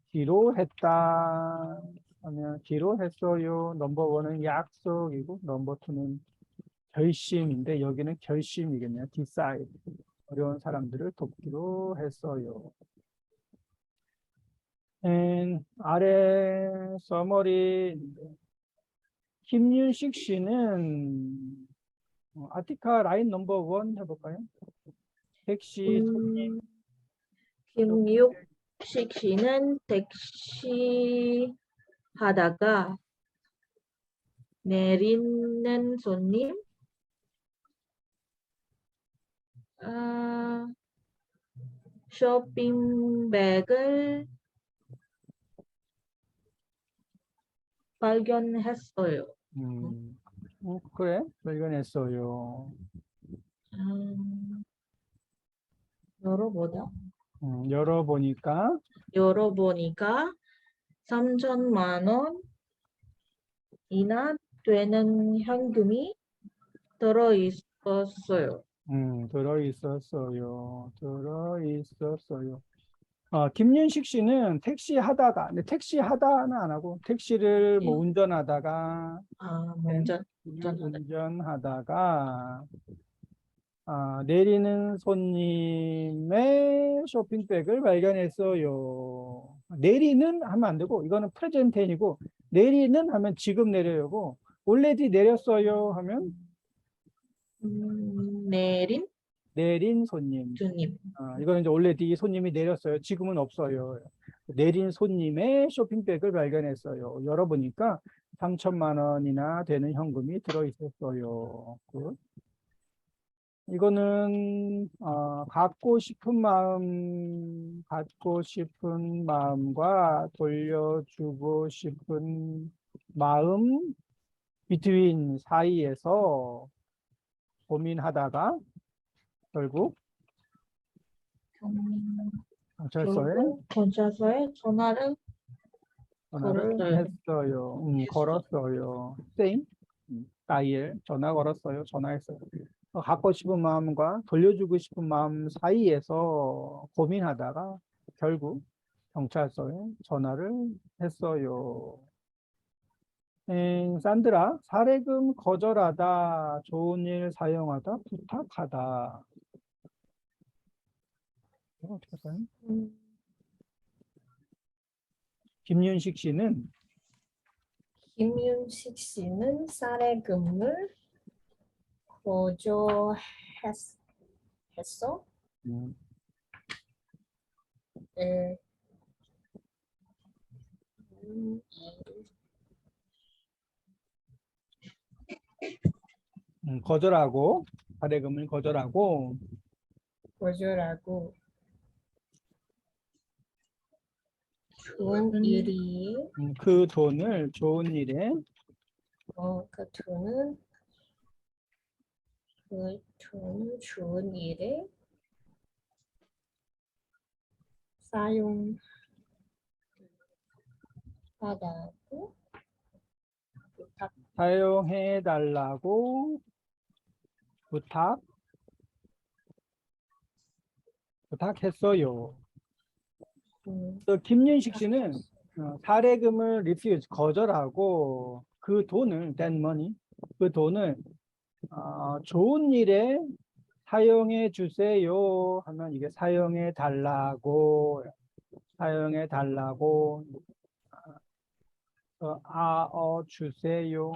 기로 했다 하면 기로 했어요. 넘버 원은 약속이고 넘버 투는 결심인데 여기는 결심이겠네요. decide. 어려운 사람들을 돕기로 했어요. 아래 서머리 김윤식 씨는 아티카 라인 넘버 원 해볼까요? 택시 손님 김육식 씨는 택시 하다가 내리는 손님, 쇼핑백을 발견했어요. 그래 발견했어요. 열어보다. 열어보니까 열어보니까 3천만 원이나 되는 현금이 들어있었어요. 들어있었어요. 김윤식 씨는 택시 하다가, 근데 택시 하다는 안 하고, 택시를 뭐 운전하다가, 운전하다가, 내리는 손님의 쇼핑백을 발견했어요. 내리는 하면 안 되고, 이거는 프레젠트 텐이고, 내리는 하면 지금 내려요고, already 내렸어요 하면, 내린 손님. 주님. 이거는 이제 already 손님이 내렸어요. 지금은 없어요. 내린 손님의 쇼핑백을 발견했어요. 열어보니까 3천만 원이나 되는 현금이 들어있었어요. 이거는 갖고 싶은 마음과 돌려주고 싶은 마음 between 사이에서 고민하다가 결국 경찰서에 전화를 했어요. 걸었어요. same. 다이엘 전화 걸었어요. 전화했어요. 갖고 싶은 마음과 돌려주고 싶은 마음 사이에서 고민하다가 결국 경찰서에 전화를 했어요. 산드라, 사례금 거절하다, 좋은 일 사용하다, 부탁하다. 이거 어떻게 할까요? 김윤식 씨는 사례금을 거절했어? 네. 거절하고, 사례금을 거절하고, 좋은 일이 그 돈을 좋은 일에 그 돈을 좋은 일에 사용하다고 사용해 달라고 부탁했어요. 또 김윤식 씨는 사례금을 refuse 거절하고 그 돈을 that money 그 돈을 좋은 일에 사용해 주세요 하면 이게 사용해 달라고 주세요.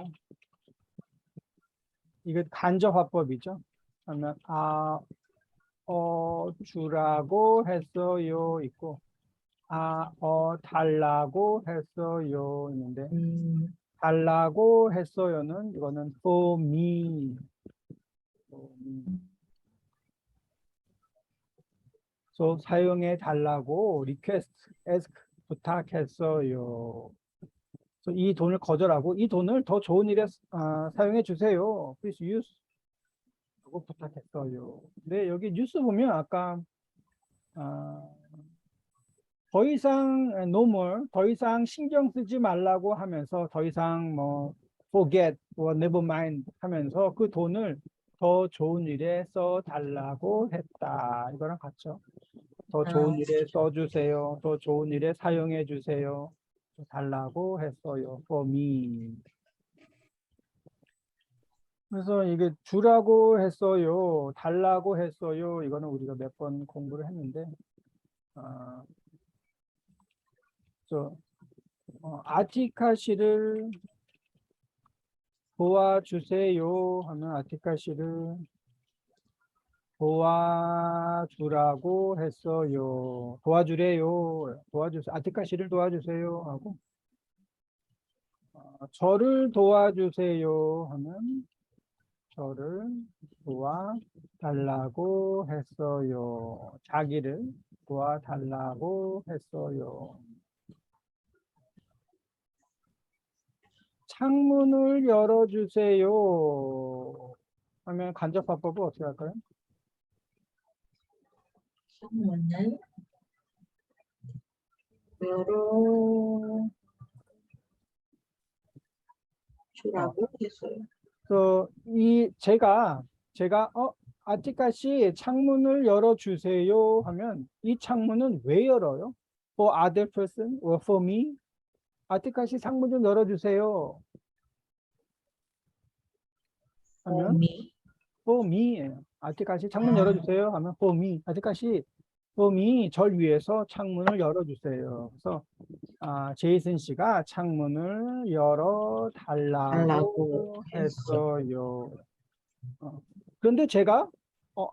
이게 간접 화법이죠. 그러면 주라고 했어요 있고 달라고 했어요 있는데 달라고 했어요는 이거는 for me. So 사용해 달라고 request, ask 부탁했어요. So 이 돈을 거절하고 이 돈을 더 좋은 일에 사용해 주세요. Please use 하고 부탁했어요. 근데 여기 뉴스 보면 아까 더 이상 더 이상 신경 쓰지 말라고 하면서 더 이상 뭐 forget or never mind 하면서 그 돈을 더 좋은 일에 써 달라고 했다. 이거랑 같죠. 더 좋은 일에 써 주세요. 더 좋은 일에 사용해 주세요. 달라고 했어요. for me. 그래서 이게 주라고 했어요. 달라고 했어요. 이거는 우리가 몇 번 공부를 했는데 아티카시를 도와주세요 하면 아티카시를 도와주라고 했어요. 도와주래요. 아티카시를 도와주세요 하고 저를 도와주세요 하면 저를 도와달라고 했어요. 자기를 도와달라고 했어요. 창문을 열어주세요 하면 간접화법을 어떻게 할까요? 창문을 열어 주라고 했어요. 제가 아티카씨 창문을 열어주세요 하면 이 창문은 왜 열어요? For other person or for me? 아티카씨 창문 좀 열어주세요 하면 me. for me예요. 아티카씨 창문 열어주세요 하면 for me. 아티카씨 for me 절 위해서 창문을 열어주세요. 그래서 제이슨 씨가 창문을 열어 달라고 했어요. 그런데 제가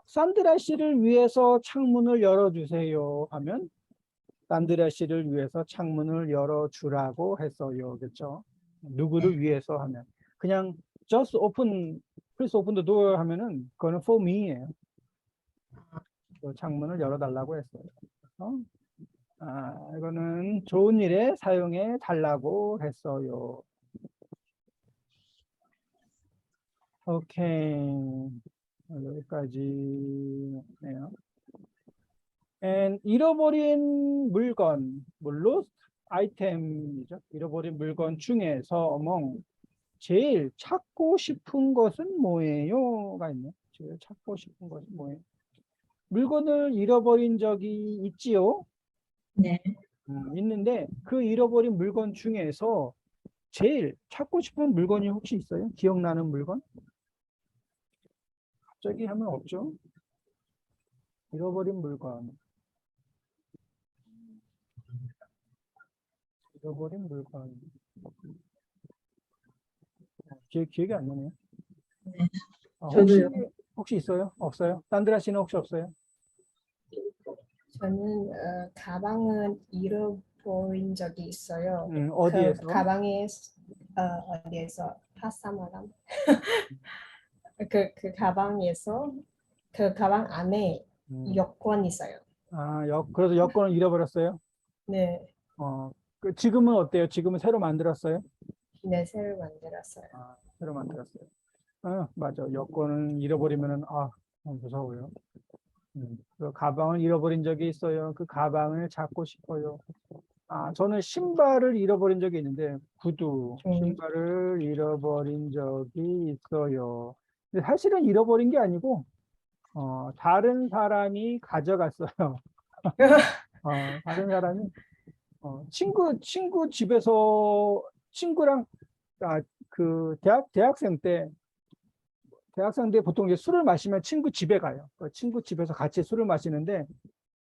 산드라 씨를 위해서 창문을 열어주세요 하면 산드라 씨를 위해서 창문을 열어주라고 했어요. 그렇죠? 누구를 위해서 하면 그냥 just open, please open the door 하면은 그거는 for me예요. 창문을 열어달라고 했어요. 이거는 좋은 일에 사용해 달라고 했어요. 오케이. 여기까지네요. And 잃어버린 물건, lost item이죠. 잃어버린 물건 중에서 제일 찾고 싶은 것은 뭐예요?가 있네요. 제일 찾고 싶은 것은 뭐예요? 물건을 잃어버린 적이 있지요? 네. 있는데 그 잃어버린 물건 중에서 제일 찾고 싶은 물건이 혹시 있어요? 기억나는 물건? 갑자기 하면 없죠? 잃어버린 물건. 잃어버린 물건. 기억이 안 나네요. 네. 혹시, 혹시 있어요? 없어요? 산드라 씨는 혹시 없어요? 저는 가방을 잃어버린 적이 있어요. 어디에서? 그 가방에 어디에서 파사마람 그 가방에서 그 가방 안에 여권 있어요. 그래서 여권을 잃어버렸어요? 네, 지금은 어때요? 지금은 새로 만들었어요? 네 새로 만들었어요. 새로 만들었어요. 맞아. 여권을 잃어버리면은 무서워요. 그 가방을 잃어버린 적이 있어요. 그 가방을 찾고 싶어요. 저는 신발을 잃어버린 적이 있는데 신발을 잃어버린 적이 있어요. 근데 사실은 잃어버린 게 아니고 다른 사람이 가져갔어요. 다른 사람이 친구 집에서 친구랑 그 대학생 때 보통 이제 술을 마시면 친구 집에 가요. 친구 집에서 같이 술을 마시는데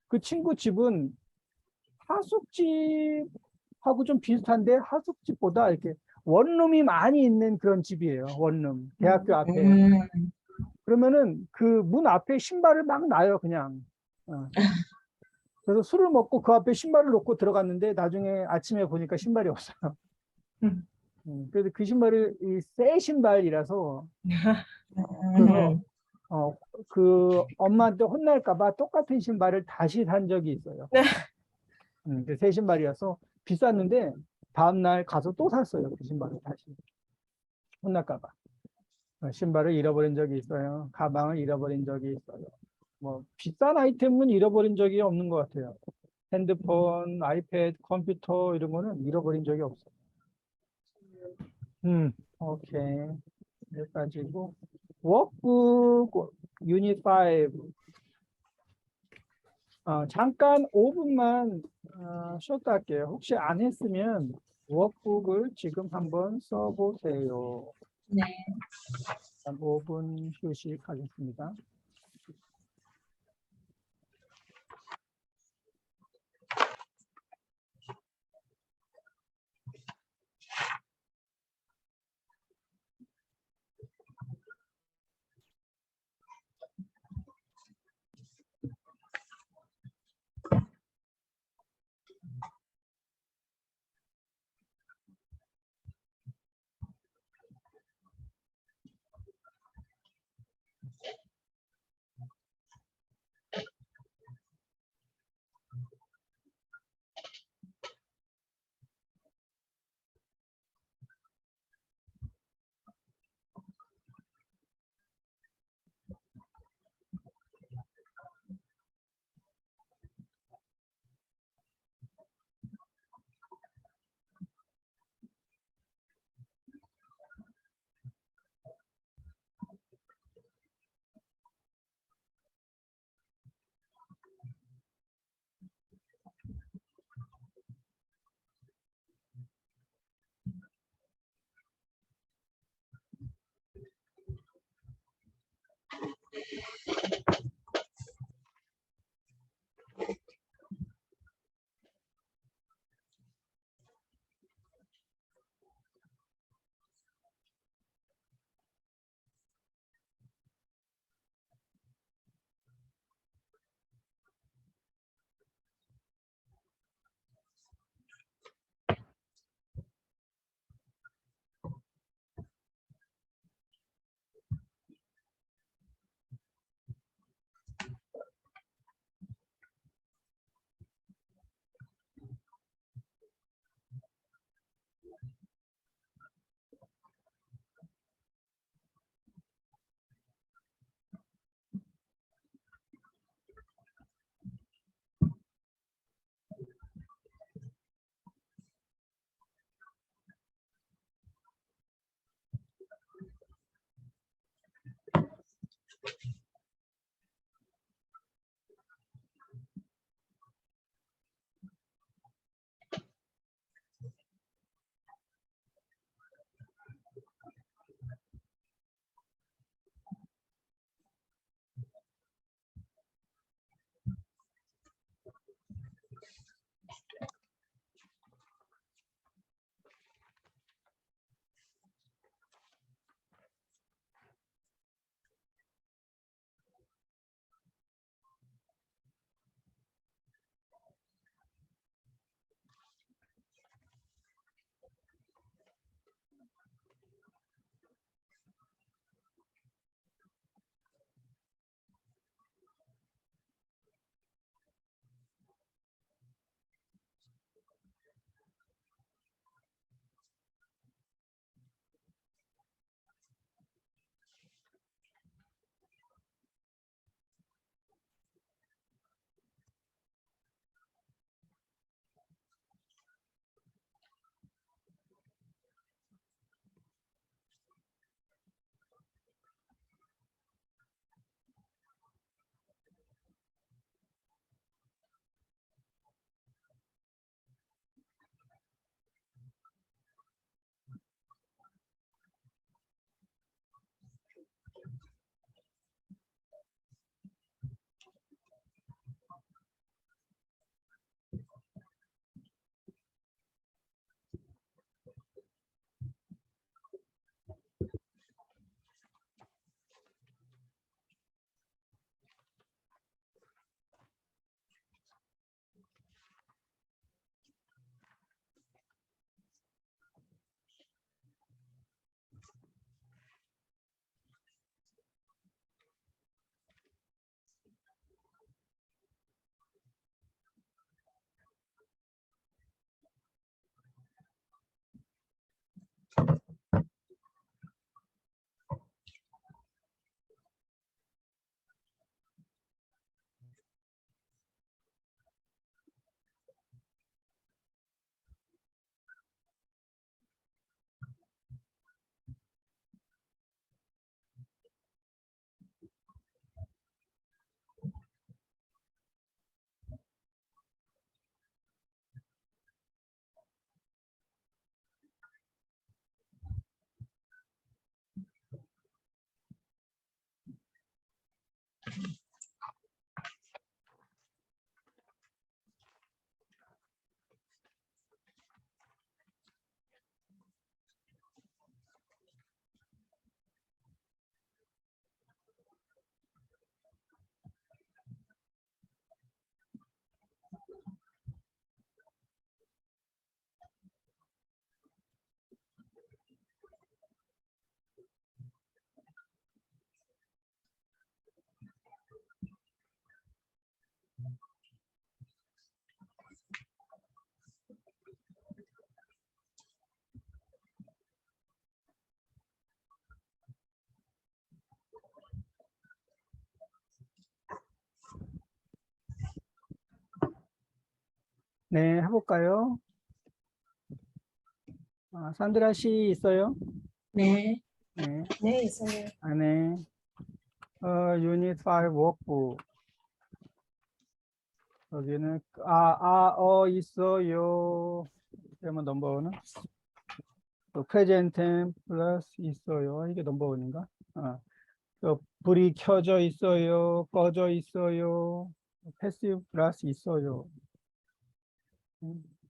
그 친구 집은 하숙집하고 좀 비슷한데 하숙집보다 이렇게 원룸이 많이 있는 그런 집이에요. 원룸. 대학교 앞에. 그러면은 그 문 앞에 신발을 막 놔요, 그냥. 그래서 술을 먹고 그 앞에 신발을 놓고 들어갔는데 나중에 아침에 보니까 신발이 없어요. 그래서 그 신발이 새 신발이라서 그래서 그 엄마한테 혼날까봐 똑같은 신발을 다시 산 적이 있어요. 새 신발이어서 비쌌는데 다음날 가서 또 샀어요. 그 신발을 다시. 혼날까봐. 신발을 잃어버린 적이 있어요. 가방을 잃어버린 적이 있어요. 뭐 비싼 아이템은 잃어버린 적이 없는 것 같아요. 핸드폰, 아이패드, 컴퓨터 이런 거는 잃어버린 적이 없어요. 오케이. 여기까지고 워크북 유닛 5. 잠깐 5분만 쉬었다 할게요. 혹시 안 했으면 워크북을 지금 한번 써보세요. 네. 5분 휴식하겠습니다. 네, 해볼까요? 산드라 씨 있어요? 네. 네, 네, 있어요. 안에 유닛 5 워크북 여기는 있어요. 그러면 넘버원은 프레젠트 플러스 있어요. 이게 넘버원인가? 불이 켜져 있어요. 꺼져 있어요. 패시브 플러스 있어요.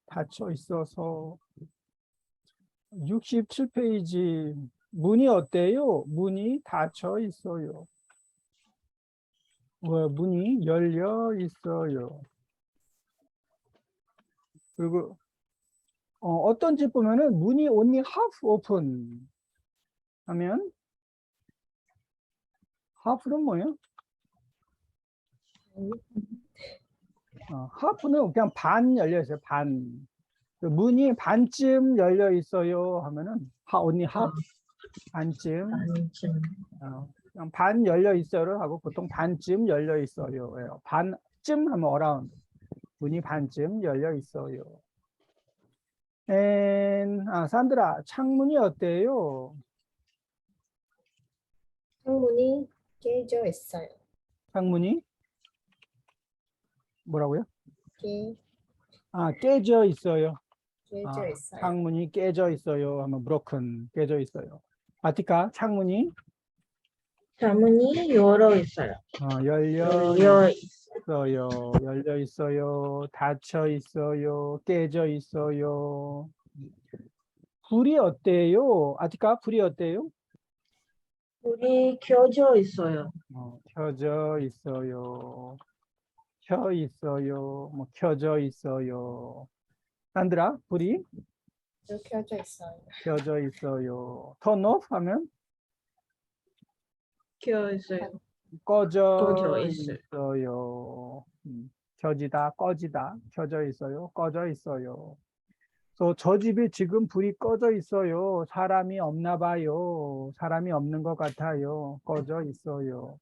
닫혀 있어서 67페이지 문이 어때요? 문이 닫혀 있어요. 문이 열려 있어요. 그리고 어떤 집 보면은 문이 only half open 하면 half는 뭐예요? half는 그냥 반 열려 있어요. 반. 그 문이 반쯤 열려 있어요 하면은 only half 반쯤. 그냥 반 열려 있어요 하고 보통 반쯤 열려 있어요. 반쯤 하면 around. 문이 반쯤 열려 있어요. 산드라, 창문이 어때요? 창문이 깨져 있어요. 창문이 뭐라고요? 깨, 깨져 있어요. 깨져 있어요. 창문이 깨져 있어요 하면 broken, 깨져 있어요. 아티카, 창문이 자문이 열어 있어요. 열려 열려 있어요. 열려 있어요. 닫혀 있어요. 깨져 있어요. 불이 어때요? 아티카, 불이 어때요? 불이 켜져 있어요. 켜져 있어요. 켜 있어요. 켜져 있어요. 산드라, 불이 켜져 있어요. 켜져 있어요. turn off 하면 켜 있어요. 꺼져 꺼져 있어요. 있어요. 켜지다, 꺼지다, 켜져 있어요, 꺼져 있어요. 저 집에 지금 불이 꺼져 있어요. 사람이 없나 봐요. 사람이 없는 것 같아요. 꺼져 있어요.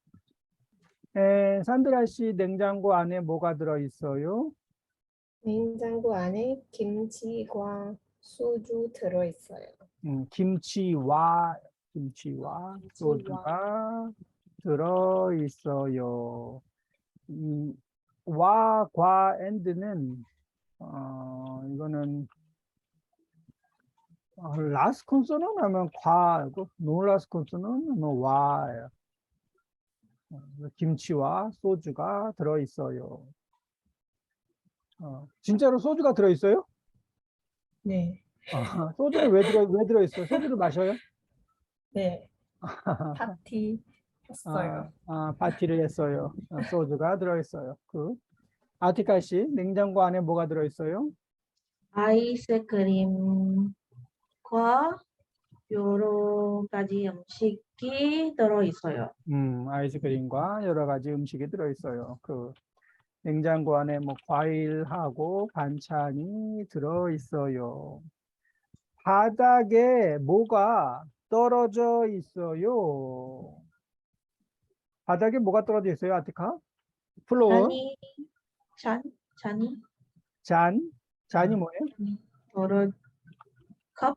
산드라 씨 냉장고 안에 뭐가 들어 있어요? 냉장고 안에 김치와 소주 들어 있어요. 김치와 김치와. 소주가 들어 있어요. 와, 과, and는 이거는 라스트 콘소넌트 하면 과고 노 라스트 콘소넌트 하면 와예요. 김치와 소주가 들어 있어요. 진짜로 소주가 들어 있어요? 네. 소주는 왜 들어 있어요? 소주를 마셔요? 네. 파티 했어요. 파티를 했어요. 소주가 들어 있어요. 아티카 씨, 냉장고 안에 뭐가 들어 있어요? 아이스크림과 여러 가지 음식이 들어 있어요. 아이스크림과 여러 가지 음식이 들어 있어요. 냉장고 안에 과일하고 반찬이 들어 있어요. 바닥에 뭐가 떨어져 있어요? 바닥에 뭐가 떨어져 있어요, 아티카? 플로어, 잔이 잔이 뭐예요? 컵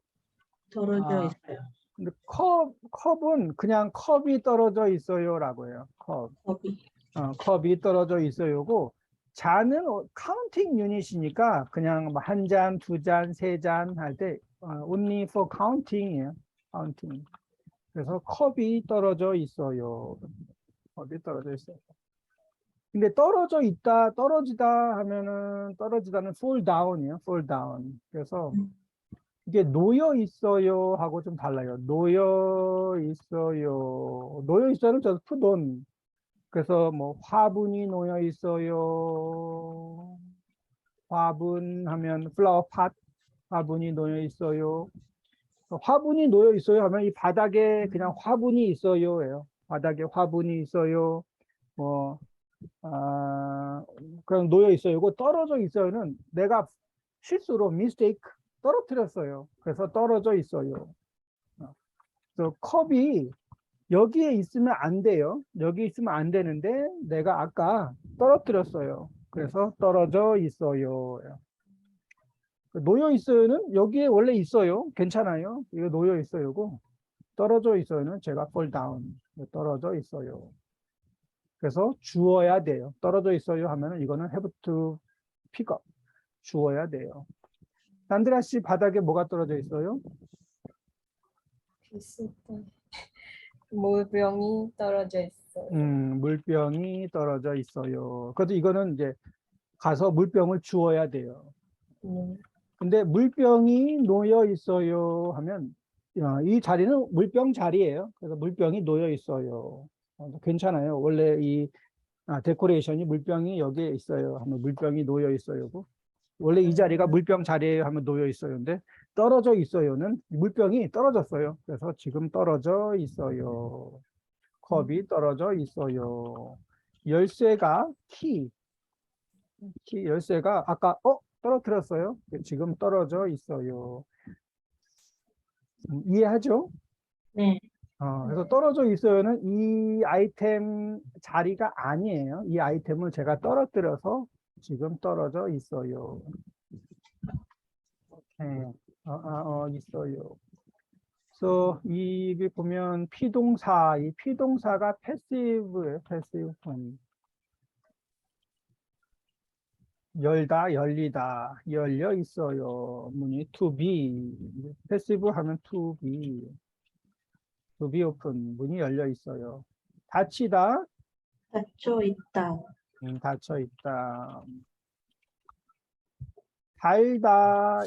떨어져 있어요. 근데 컵은 그냥 컵이 떨어져 있어요라고 해요. 컵이 떨어져 있어요고, 잔은 카운팅 유닛이니까 그냥 한 잔, 두 잔, 세 잔 할 때 only for counting이에요. counting. 그래서 컵이 떨어져 있어요. 컵이 떨어져 있어요. 근데 떨어지다 하면은 떨어지다는 fall down이에요. fall down. 그래서 이게 놓여 있어요 하고 좀 달라요. 놓여 있어요. 놓여 있어요는 저 put on. 그래서 화분이 놓여 있어요. 화분 하면 flower pot. 화분이 놓여 있어요. 화분이 놓여 있어요 하면 이 바닥에 그냥 화분이 있어요예요. 바닥에 화분이 있어요. 그냥 놓여 있어요. 이거 떨어져 있어요는 내가 실수로 mistake 떨어뜨렸어요. 그래서 떨어져 있어요. 그래서 컵이 여기에 있으면 안 돼요. 여기 있으면 안 되는데 내가 아까 떨어뜨렸어요. 그래서 떨어져 있어요. 놓여 있어요는 여기에 원래 있어요. 괜찮아요. 이거 놓여 있어요고 떨어져 있어요는 제가 fall down. 떨어져 있어요. 그래서 주어야 돼요. 떨어져 있어요 하면은 이거는 have to pick up. 주어야 돼요. 산드라 씨 바닥에 뭐가 떨어져 있어요? 비슷해. 물병이 떨어져 있어요. 물병이 떨어져 있어요. 그래도 이거는 이제 가서 물병을 주어야 돼요. 근데 물병이 놓여 있어요 하면 이 자리는 물병 자리예요. 그래서 물병이 놓여 있어요. 괜찮아요. 원래 이 데코레이션이 물병이 여기에 있어요 하면 물병이 놓여 있어요고 원래 이 자리가 물병 자리예요 하면 놓여 있어요. 근데 떨어져 있어요는 물병이 떨어졌어요. 그래서 지금 떨어져 있어요. 컵이 떨어져 있어요. 열쇠가 열쇠가 아까 떨어뜨렸어요. 지금 떨어져 있어요. 이해하죠? 네. 그래서 떨어져 있어요는 이 아이템 자리가 아니에요. 이 아이템을 제가 떨어뜨려서 지금 떨어져 있어요. 있어요. 그래서 이게 보면 피동사, 이 피동사가 패시브예요. 패시브 폰. 열다, 열리다, 열려 있어요. 문이 to be. 패시브 하면 to be. to be open. 문이 열려 있어요. 닫히다, 닫혀 있다. 닫혀 있다. 달다,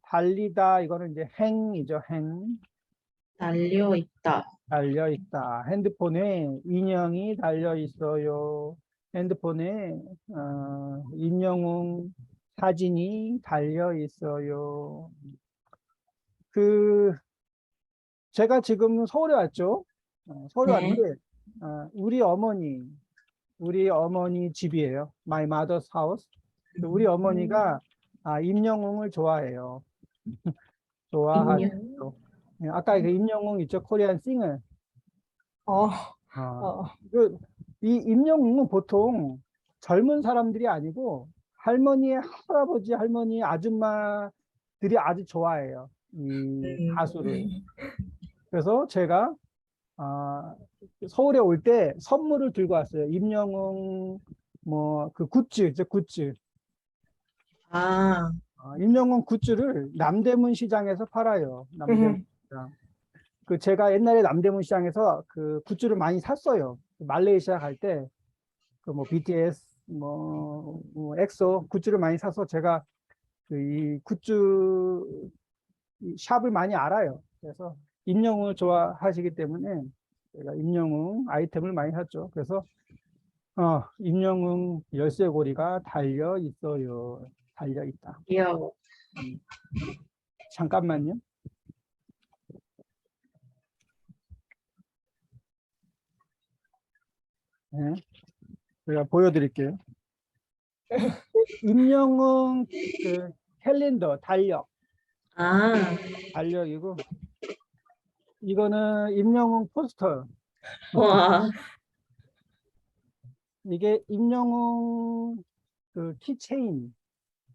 달리다, 이거는 이제 행이죠, 행. 달려 있다. 달려 있다. 핸드폰에 인형이 달려 있어요. 핸드폰에 임영웅 사진이 달려 있어요. 제가 지금 서울에 왔죠. 서울에 네. 왔는데 우리 어머니 집이에요. My mother's house. 우리 어머니가 임영웅을 좋아해요. 좋아하죠. 아까 그 임영웅 있죠, 코리안 싱어. 이 임영웅은 보통 젊은 사람들이 아니고 할머니의 할아버지, 할머니, 아줌마들이 아주 좋아해요, 이 가수를. 그래서 제가 서울에 올 때 선물을 들고 왔어요. 임영웅 그 굿즈, 이제 굿즈. 임영웅 굿즈를 남대문 시장에서 팔아요. 남대문 시장. 제가 옛날에 남대문 시장에서 그 굿즈를 많이 샀어요. 말레이시아 갈 때 그 BTS 엑소 굿즈를 많이 사서 제가 이 굿즈 샵을 많이 알아요. 그래서 임영웅을 좋아하시기 때문에 제가 임영웅 아이템을 많이 샀죠. 그래서 임영웅 열쇠고리가 달려 있어요. 달려 있다. 귀여워. 잠깐만요. 네, 제가 보여드릴게요. 임영웅 캘린더 달력. 달력이고 이거는 임영웅 포스터. 와. 이게 임영웅 키체인.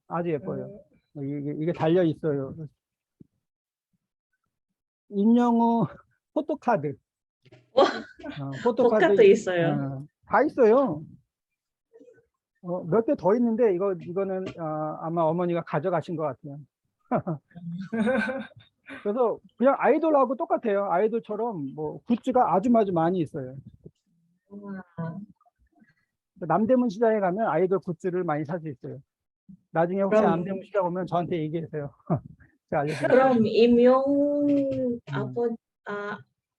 아주 예뻐요. 이게 달려 있어요. 임영웅 포토카드. 포카도 있어요. 다 있어요. 몇 개 더 있는데 이거는 아마 어머니가 가져가신 것 같아요. 그래서 그냥 아이돌하고 똑같아요. 아이돌처럼 굿즈가 아주 많이 있어요. 남대문 시장에 가면 아이돌 굿즈를 많이 살 수 있어요. 나중에 혹시 그럼- 남대문 시장 오면 저한테 얘기해주세요. 제가 알려드릴게요. 그럼 임용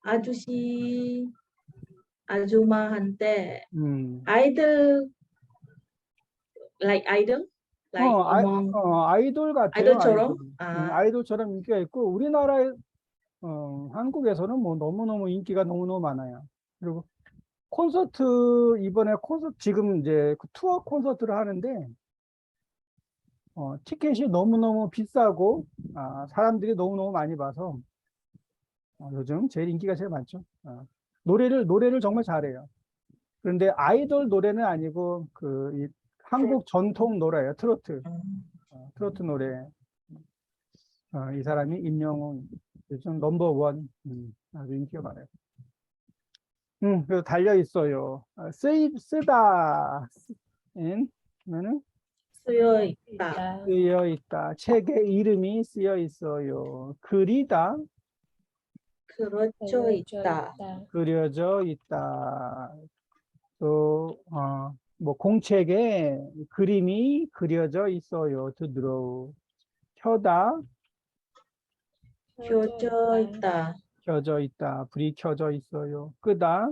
아저씨 아줌마한테 아이들 아이돌 아이돌 같아요. 아이돌처럼? 아이돌처럼 인기가 있고 우리나라에 한국에서는 너무너무 인기가 너무너무 많아요. 그리고 이번에 콘서트 지금 이제 투어 콘서트를 하는데 티켓이 너무너무 비싸고 사람들이 너무너무 많이 봐서 요즘 제일 인기가 제일 많죠. 노래를 정말 잘해요. 그런데 아이돌 노래는 아니고 이 한국 전통 노래예요. 트로트 노래. 이 사람이 임영웅, 요즘 넘버원, 아주 인기가 많아요. 그래서 달려 있어요. 쓰다, 그러면은 쓰여 있다. 있다. 쓰여 있다. 책에 이름이 쓰여 있어요. 그리다, 그려져 있다. 그려져 있다. 또, 뭐 공책에 그림이 그려져 있어요. To draw. 켜다, 켜져 있다. 켜져 있다. 불이 켜져 있어요. 끄다,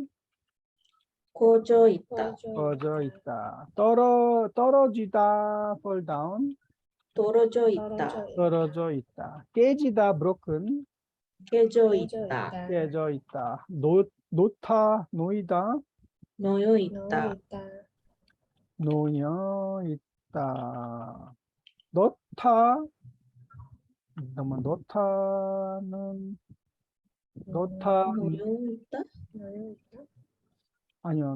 꺼져 있다. 꺼져 있다. 떨어지다, fall down. 떨어져 있다. 떨어져 있다. 깨지다, broken. 깨져 있다. 깨져 있다. 놓다, 놓이다. 놓여 있다. 놓여 있다. 넣다. 잠깐만, 넣다는 놓여 있다. 아니요,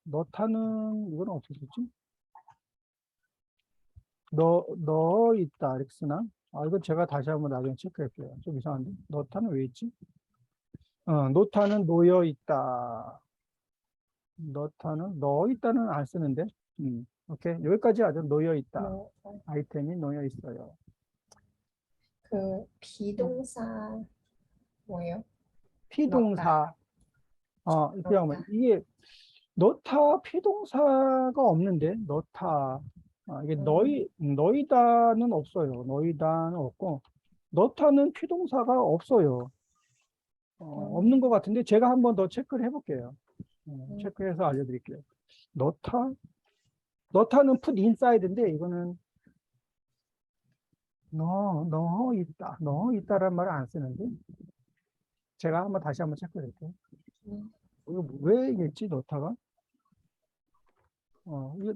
넣다는 이건 어떻게 되지? 넣어 있다 이렇게 쓰나? 이건 제가 다시 한번 나중에 체크할게요. 좀 이상한데? 넣다는 왜 있지? 넣다는 놓여 있다. 넣다는 넣어 있다는 안 쓰는데. 오케이, 여기까지 하죠. 놓여 있다. 아이템이 놓여 있어요. 그 비동사 뭐예요? 피동사. 그냥 넣다. 이게 넣다 피동사가 없는데 넣다. 이게 너희다는 없어요. 너희다는 없고 넣다는 피동사가 없어요. 없는 것 같은데 제가 한번 더 체크를 해볼게요. 체크해서 알려드릴게요. 넣다는 put inside인데 이거는 넣어 있다라는 말을 안 쓰는데 제가 한번 다시 한번 체크해볼게요. 이거 왜 이랬지 넣다가? 이거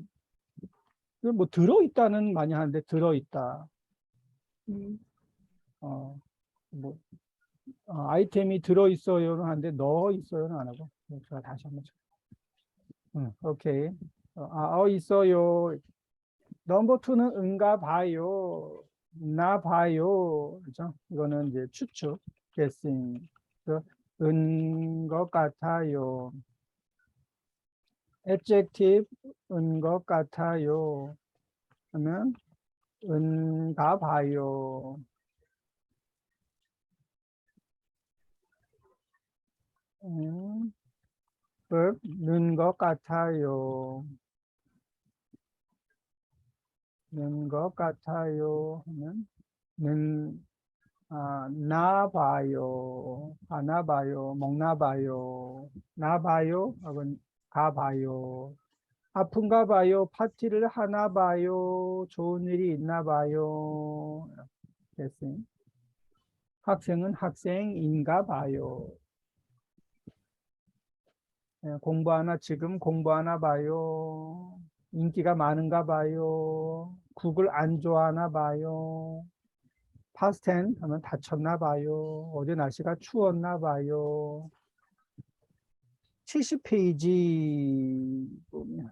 뭐 들어있다는 많이 하는데 들어있다. 뭐 아이템이 들어있어요는 하는데 넣어있어요는 안 하고 제가 다시 한번 오케이. 있어요. 넘버 2는 응가 봐요. 나 봐요. 그죠? 이거는 이제 추측, guessing. 은 것 같아요. adjective, 은 것 같아요. 하면 은가 봐요. verb, 는 것 같아요. 는 것 같아요. 하면 나 봐요. 가나 봐요. 먹나 봐요. 나 봐요. 하고 가 봐요. 아픈가 봐요. 파티를 하나 봐요. 좋은 일이 있나 봐요. 됐어요. 학생은 학생인가 봐요. 지금 공부하나 봐요. 인기가 많은가 봐요. 국을 안 좋아하나 봐요. past tense 하면 다쳤나 봐요. 어제 날씨가 추웠나 봐요. 70페이지 보면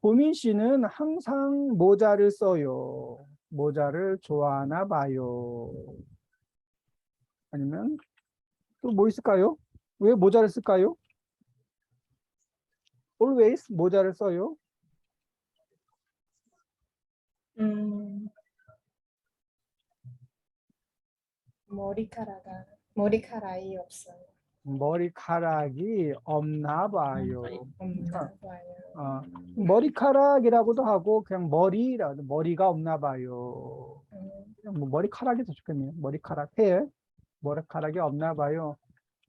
보민 씨는 항상 모자를 써요. 모자를 좋아하나 봐요. 아니면 또 뭐 있을까요? 왜 모자를 쓸까요? always 모자를 써요. 머리카락이 없어요. 머리카락이 없나 봐요. 없나 봐요. 머리카락이라고도 하고 그냥 머리라도 머리가 없나 봐요. 그냥 뭐 머리카락이 더 좋겠네요. 머리카락 hair 머리카락이 없나 봐요.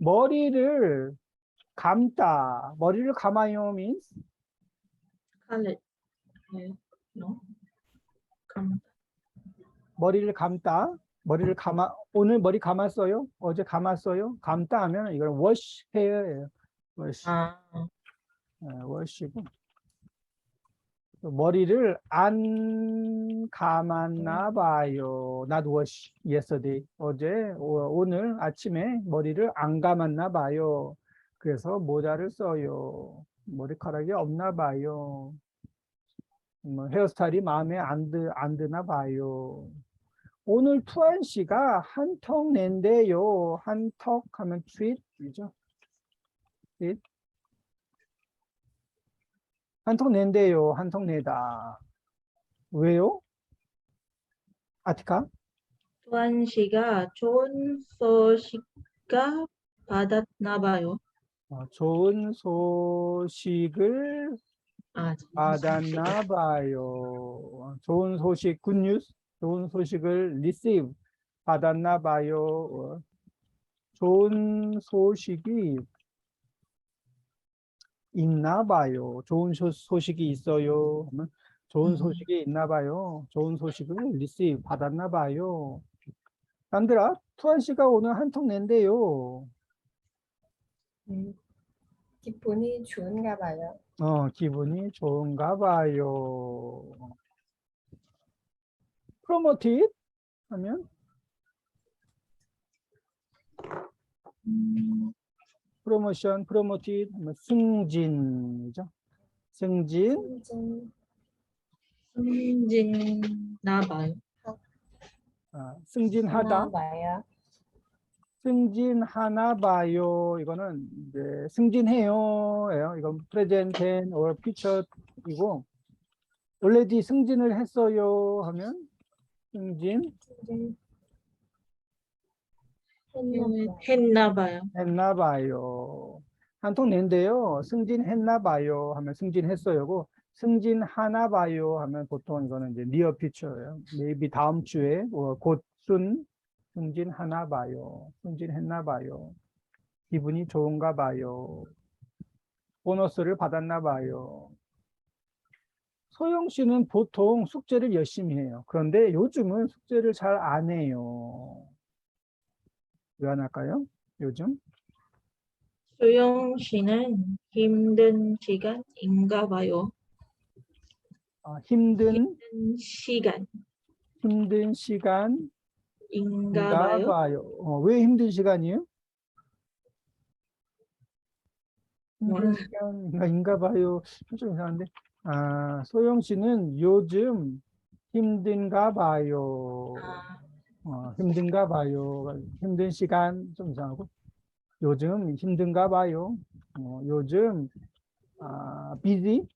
머리를 감다. 머리를 감아요 means 칼레. no. 머리를 감다. 머리를 오늘 머리 감았어요? 어제 감았어요? 감다 하면 이걸 wash hair예요. wash. wash이고. 머리를 안 감았나 봐요. Not wash yesterday. 오늘 아침에 머리를 안 감았나 봐요. 그래서 모자를 써요. 머리카락이 없나 봐요. 헤어스타일이 마음에 안 드나 봐요. 오늘 투안 씨가 한턱 낸대요. 한턱 하면 treat이죠. treat. 한턱 낸대요. 한턱 내다. 왜요? 아티카? 투안 씨가 좋은 소식가 받았나 봐요. 좋은 소식을 아, 받았나 봐요. 좋은 소식, 굿뉴스, 좋은 소식을 receive, 받았나 봐요. 좋은 소식이 있나 봐요. 좋은 소식이 있어요. 하면 좋은 소식이 있나 봐요. 좋은 소식을 receive, 받았나 봐요. 남들아, 투안 씨가 오늘 한턱 낸대요. 기분이 좋은가 봐요. 기분이 좋은가 봐요. promoted 하면 promotion, promoted 하면 승진이죠. 승진, 승진나 봐요. 승진하다, 하나 봐요. 승진하나 봐요. 이거는 이제 승진해요예요. 이건 present tense or future이고 already 승진을 했어요 하면 승진 했나 봐요. 했나 봐요. 한통 낸데요. 승진했나 봐요 하면 승진했어요고 승진하나 봐요 하면 보통 이거는 이제 near future예요. maybe 다음 주에 곧 soon 승진하나 봐요. 승진했나 봐요. 기분이 좋은가 봐요. 보너스를 받았나 봐요. 소영 씨는 보통 숙제를 열심히 해요. 그런데 요즘은 숙제를 잘 안 해요. 왜 안 할까요? 요즘? 소영 씨는 힘든 시간인가 봐요. 힘든 힘든 시간인가 시간인가 봐요. 봐요. 왜 힘든 시간이에요? 힘든 시간인가 봐요. 좀 이상한데. 소영 씨는 요즘 힘든가 봐요. 힘든가 봐요. 힘든 시간 좀 이상하고. 요즘 힘든가 봐요. 요즘 busy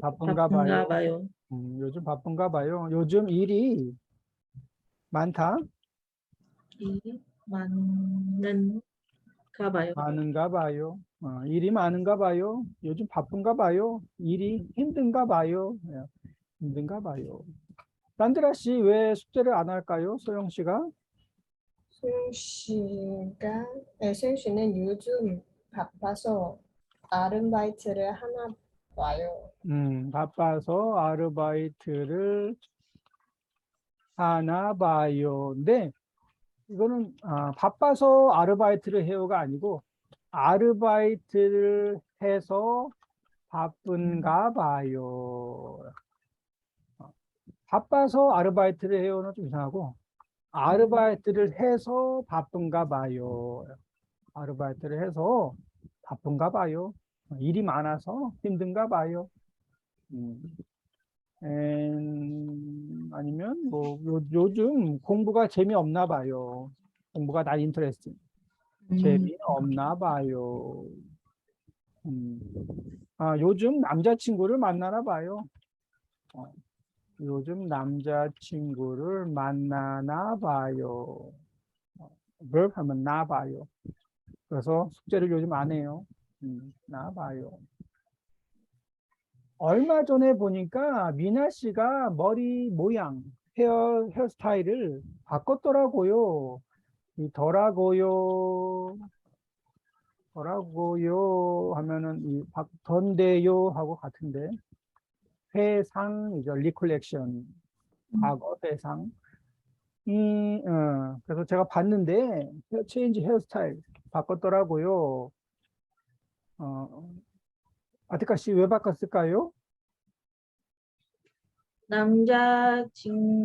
바쁜가 봐요. 봐요. 요즘 바쁜가 봐요. 요즘 일이 많다. 많은가 봐요. 많은가 봐요. 일이 많은가 봐요. 요즘 바쁜가 봐요. 일이 힘든가 봐요. 힘든가 봐요. 난드라 씨 왜 숙제를 안 할까요? 소영 씨가? 소영 씨는 요즘 바빠서 아르바이트를 하나 봐요. 바빠서 아르바이트를 하나 봐요. 근데 이거는 바빠서 아르바이트를 해요가 아니고 아르바이트를 해서 바쁜가 봐요. 바빠서 아르바이트를 해요는 좀 이상하고 아르바이트를 해서 바쁜가 봐요. 아르바이트를 해서 바쁜가 봐요. 일이 많아서 힘든가 봐요. 아니면 뭐 요즘 공부가 재미없나 봐요. 공부가 not interesting. 재미없나 봐요. 요즘 남자친구를 만나나 봐요. 요즘 남자친구를 만나나 봐요. verb 하면 나 봐요. 그래서 숙제를 요즘 안 해요. 나 봐요. 얼마 전에 보니까 미나 씨가 머리 모양, 헤어스타일을 바꿨더라고요. 이 더라고요 하면은 이 던데요 하고 같은데 회상이죠. 리콜렉션, 과거 회상. 그래서 제가 봤는데 체인지 헤어스타일 바꿨더라고요. 아티카 씨 왜 바꿨을까요?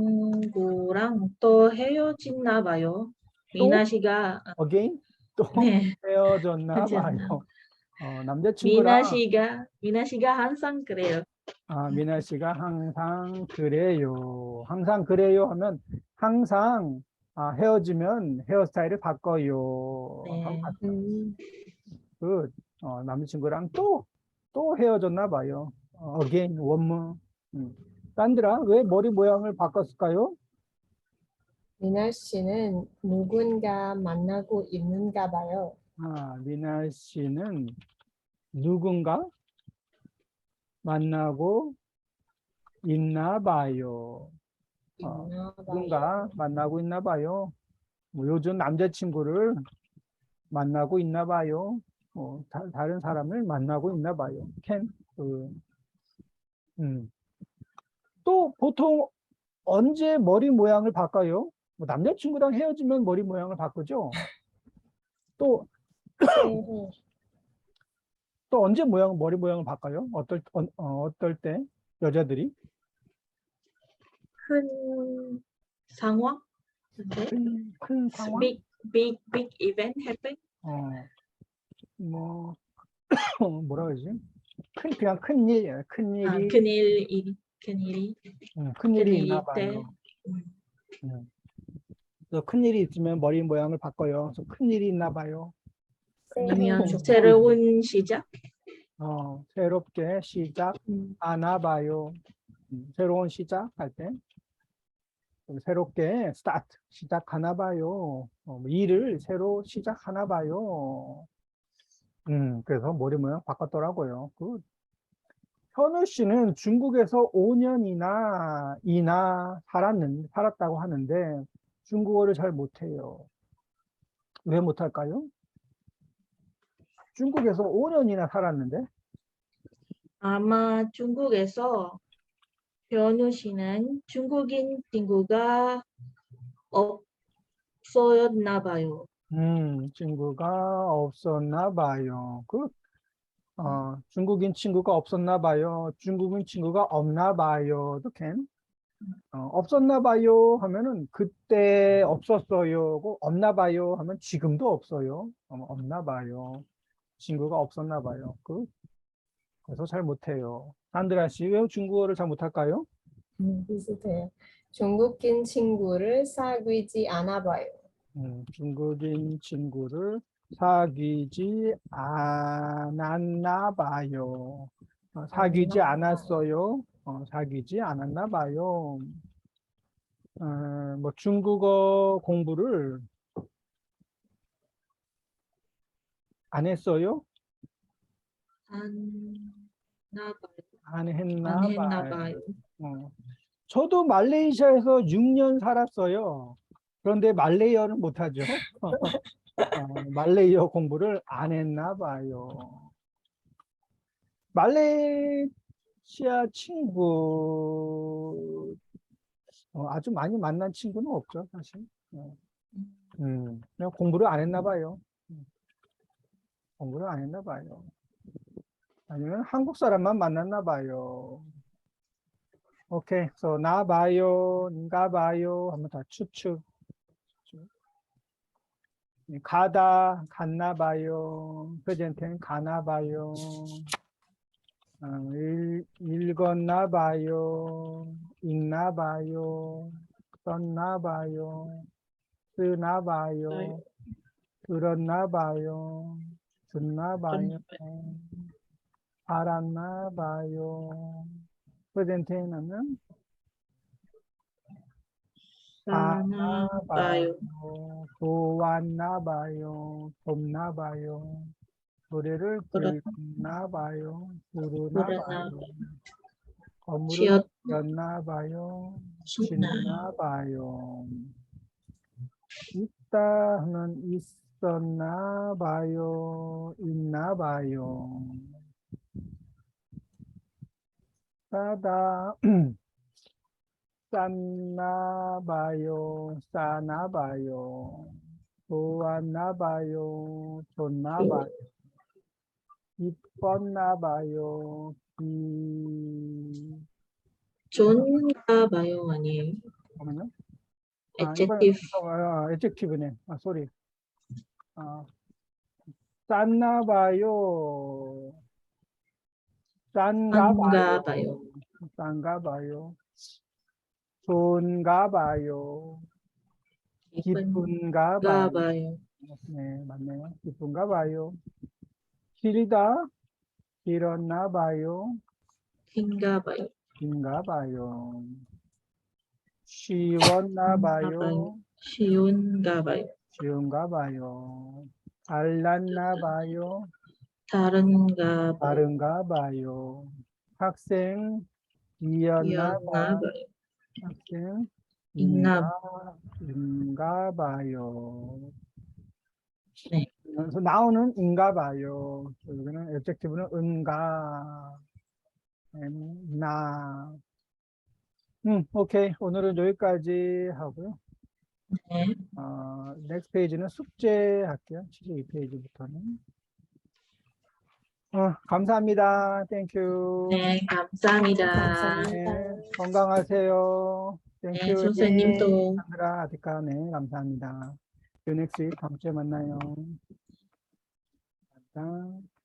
남자친구랑 또 헤어졌나 봐요. 미나 씨가 Again? 또 네. 헤어졌나 헤어졌나. 봐요. 남자친구랑 미나 씨가 항상 그래요. 미나 씨가 항상 그래요. 항상 그래요 하면 항상 헤어지면 헤어스타일을 바꿔요. 네. 그 남자친구랑 또 헤어졌나 봐요. again, one more. 딴들아, 왜 머리 모양을 바꿨을까요? 미나 씨는 누군가 만나고 있는가 봐요. 미나 씨는 누군가 만나고 있나 봐요. 있나 봐요. 누군가 만나고 있나 봐요. 뭐 요즘 남자친구를 만나고 있나 봐요. 다른 사람을 만나고 있나 봐요. 또 보통 언제 머리 모양을 바꿔요? 뭐 남자친구랑 헤어지면 머리 모양을 바꾸죠. 또, 새해, 또 언제 머리 모양을 바꿔요? 어떨 때 여자들이? 큰 상황? 네. 큰 상황? big event happen? 뭐 뭐라 그러지? 그냥 큰 일이 큰일이 큰 일이 있나 때. 봐요. 그래서 큰 일이 있으면 머리 모양을 바꿔요. 그래서 큰 일이 있나 봐요. 아니면 좀 새로운 시작? 새롭게 시작하나 봐요. 새로운 시작할 때 새롭게 스타트 시작하나 봐요. 일을 새로 시작하나 봐요. 그래서 머리 모양 바꿨더라고요. 현우 씨는 중국에서 5년이나 살았다고 하는데 중국어를 잘 못해요. 왜 못할까요? 중국에서 5년이나 살았는데? 아마 중국에서 변우 씨는 중국인 친구가 없었나 봐요. 친구가 없었나 봐요. 중국인 친구가 없었나 봐요. 중국인 친구가 없나 봐요. 없었나 봐요 하면은 그때 없었어요. 없나 봐요 하면 지금도 없어요. 없나 봐요. 친구가 없었나 봐요. 그래서 잘 못해요. 안드라 씨, 왜 중국어를 잘 못할까요? 비슷해요. 중국인 친구를 사귀지 않아 봐요. 중국인 친구를 사귀지 않았나 봐요. 사귀지 않았어요. 사귀지 않았나 봐요. 뭐 중국어 공부를 안 했어요? 안 했나 안 했나 봐요. 봐요. 저도 말레이시아에서 6년 살았어요. 그런데 말레이어는 못하죠. 말레이어 공부를 안 했나 봐요. 말레이시아 친구 아주 많이 만난 친구는 없죠, 사실. 그냥 공부를 안 했나 봐요. 공부를 안 했나 봐요. 아니면 한국 사람만 만났나 봐요. 오케이, so 나 봐요, 가 봐요 하면 다 추측. 갔나 봐요. 프레젠트는 가나 봐요. 읽었나 봐요. 읽나 봐요. 썼나 봐요. 쓰나 봐요. 들었나 봐요. 듣나 봐요. 알았나 봐요. 프레젠테이너는 사나 봐요. 좋았나 봐요. 돕나 봐요. 노래를 그렇- 듣나 봐요. 부르나 부르나 봐요. 건물을 지었- 지었나 봐요. 짓나 짓나 봐요. 있다 하면 있었나 봐요. 있나 봐요. 싸다 쌌나 봐요. 싸나 봐요. 좋았나 봐요. 좋나 봐요. 이뻤나 봐요. 좋나 봐요 아니에요. 잠깐만요. adjective. adjective네. sorry. 쌌나 봐요. 싼가 봐요. 싼가 봐요. 싼가 봐요. 좋은가 봐요. 기쁜가 기쁜가 봐요. 봐요. 네, 맞네요. 기쁜가 봐요. 길다, 길었나 봐요. 긴가 봐요. 긴가 봐요. 쉬웠나 봐요. 쉬운가 봐요. 쉬운가 봐요. 달랐나 봐요. 다른가 봐요. 다른가 봐요. 학생 이었나 이었나 봐요. 봐요. 학생 있나 인가 봐요. 네. 그래서 나오는 인가 봐요. 여기는 adjective는 은가, 나. 오케이. 오늘은 여기까지 하고요. 네. next 페이지는 숙제 할게요. 72페이지부터는. 감사합니다. 땡큐. 네, 감사합니다. 감사합니다. 네, 건강하세요. 네, 땡큐. 선생님도. 하늘아, 아디카, 네, 감사합니다. next week 다음 주에 만나요. 감사합니다.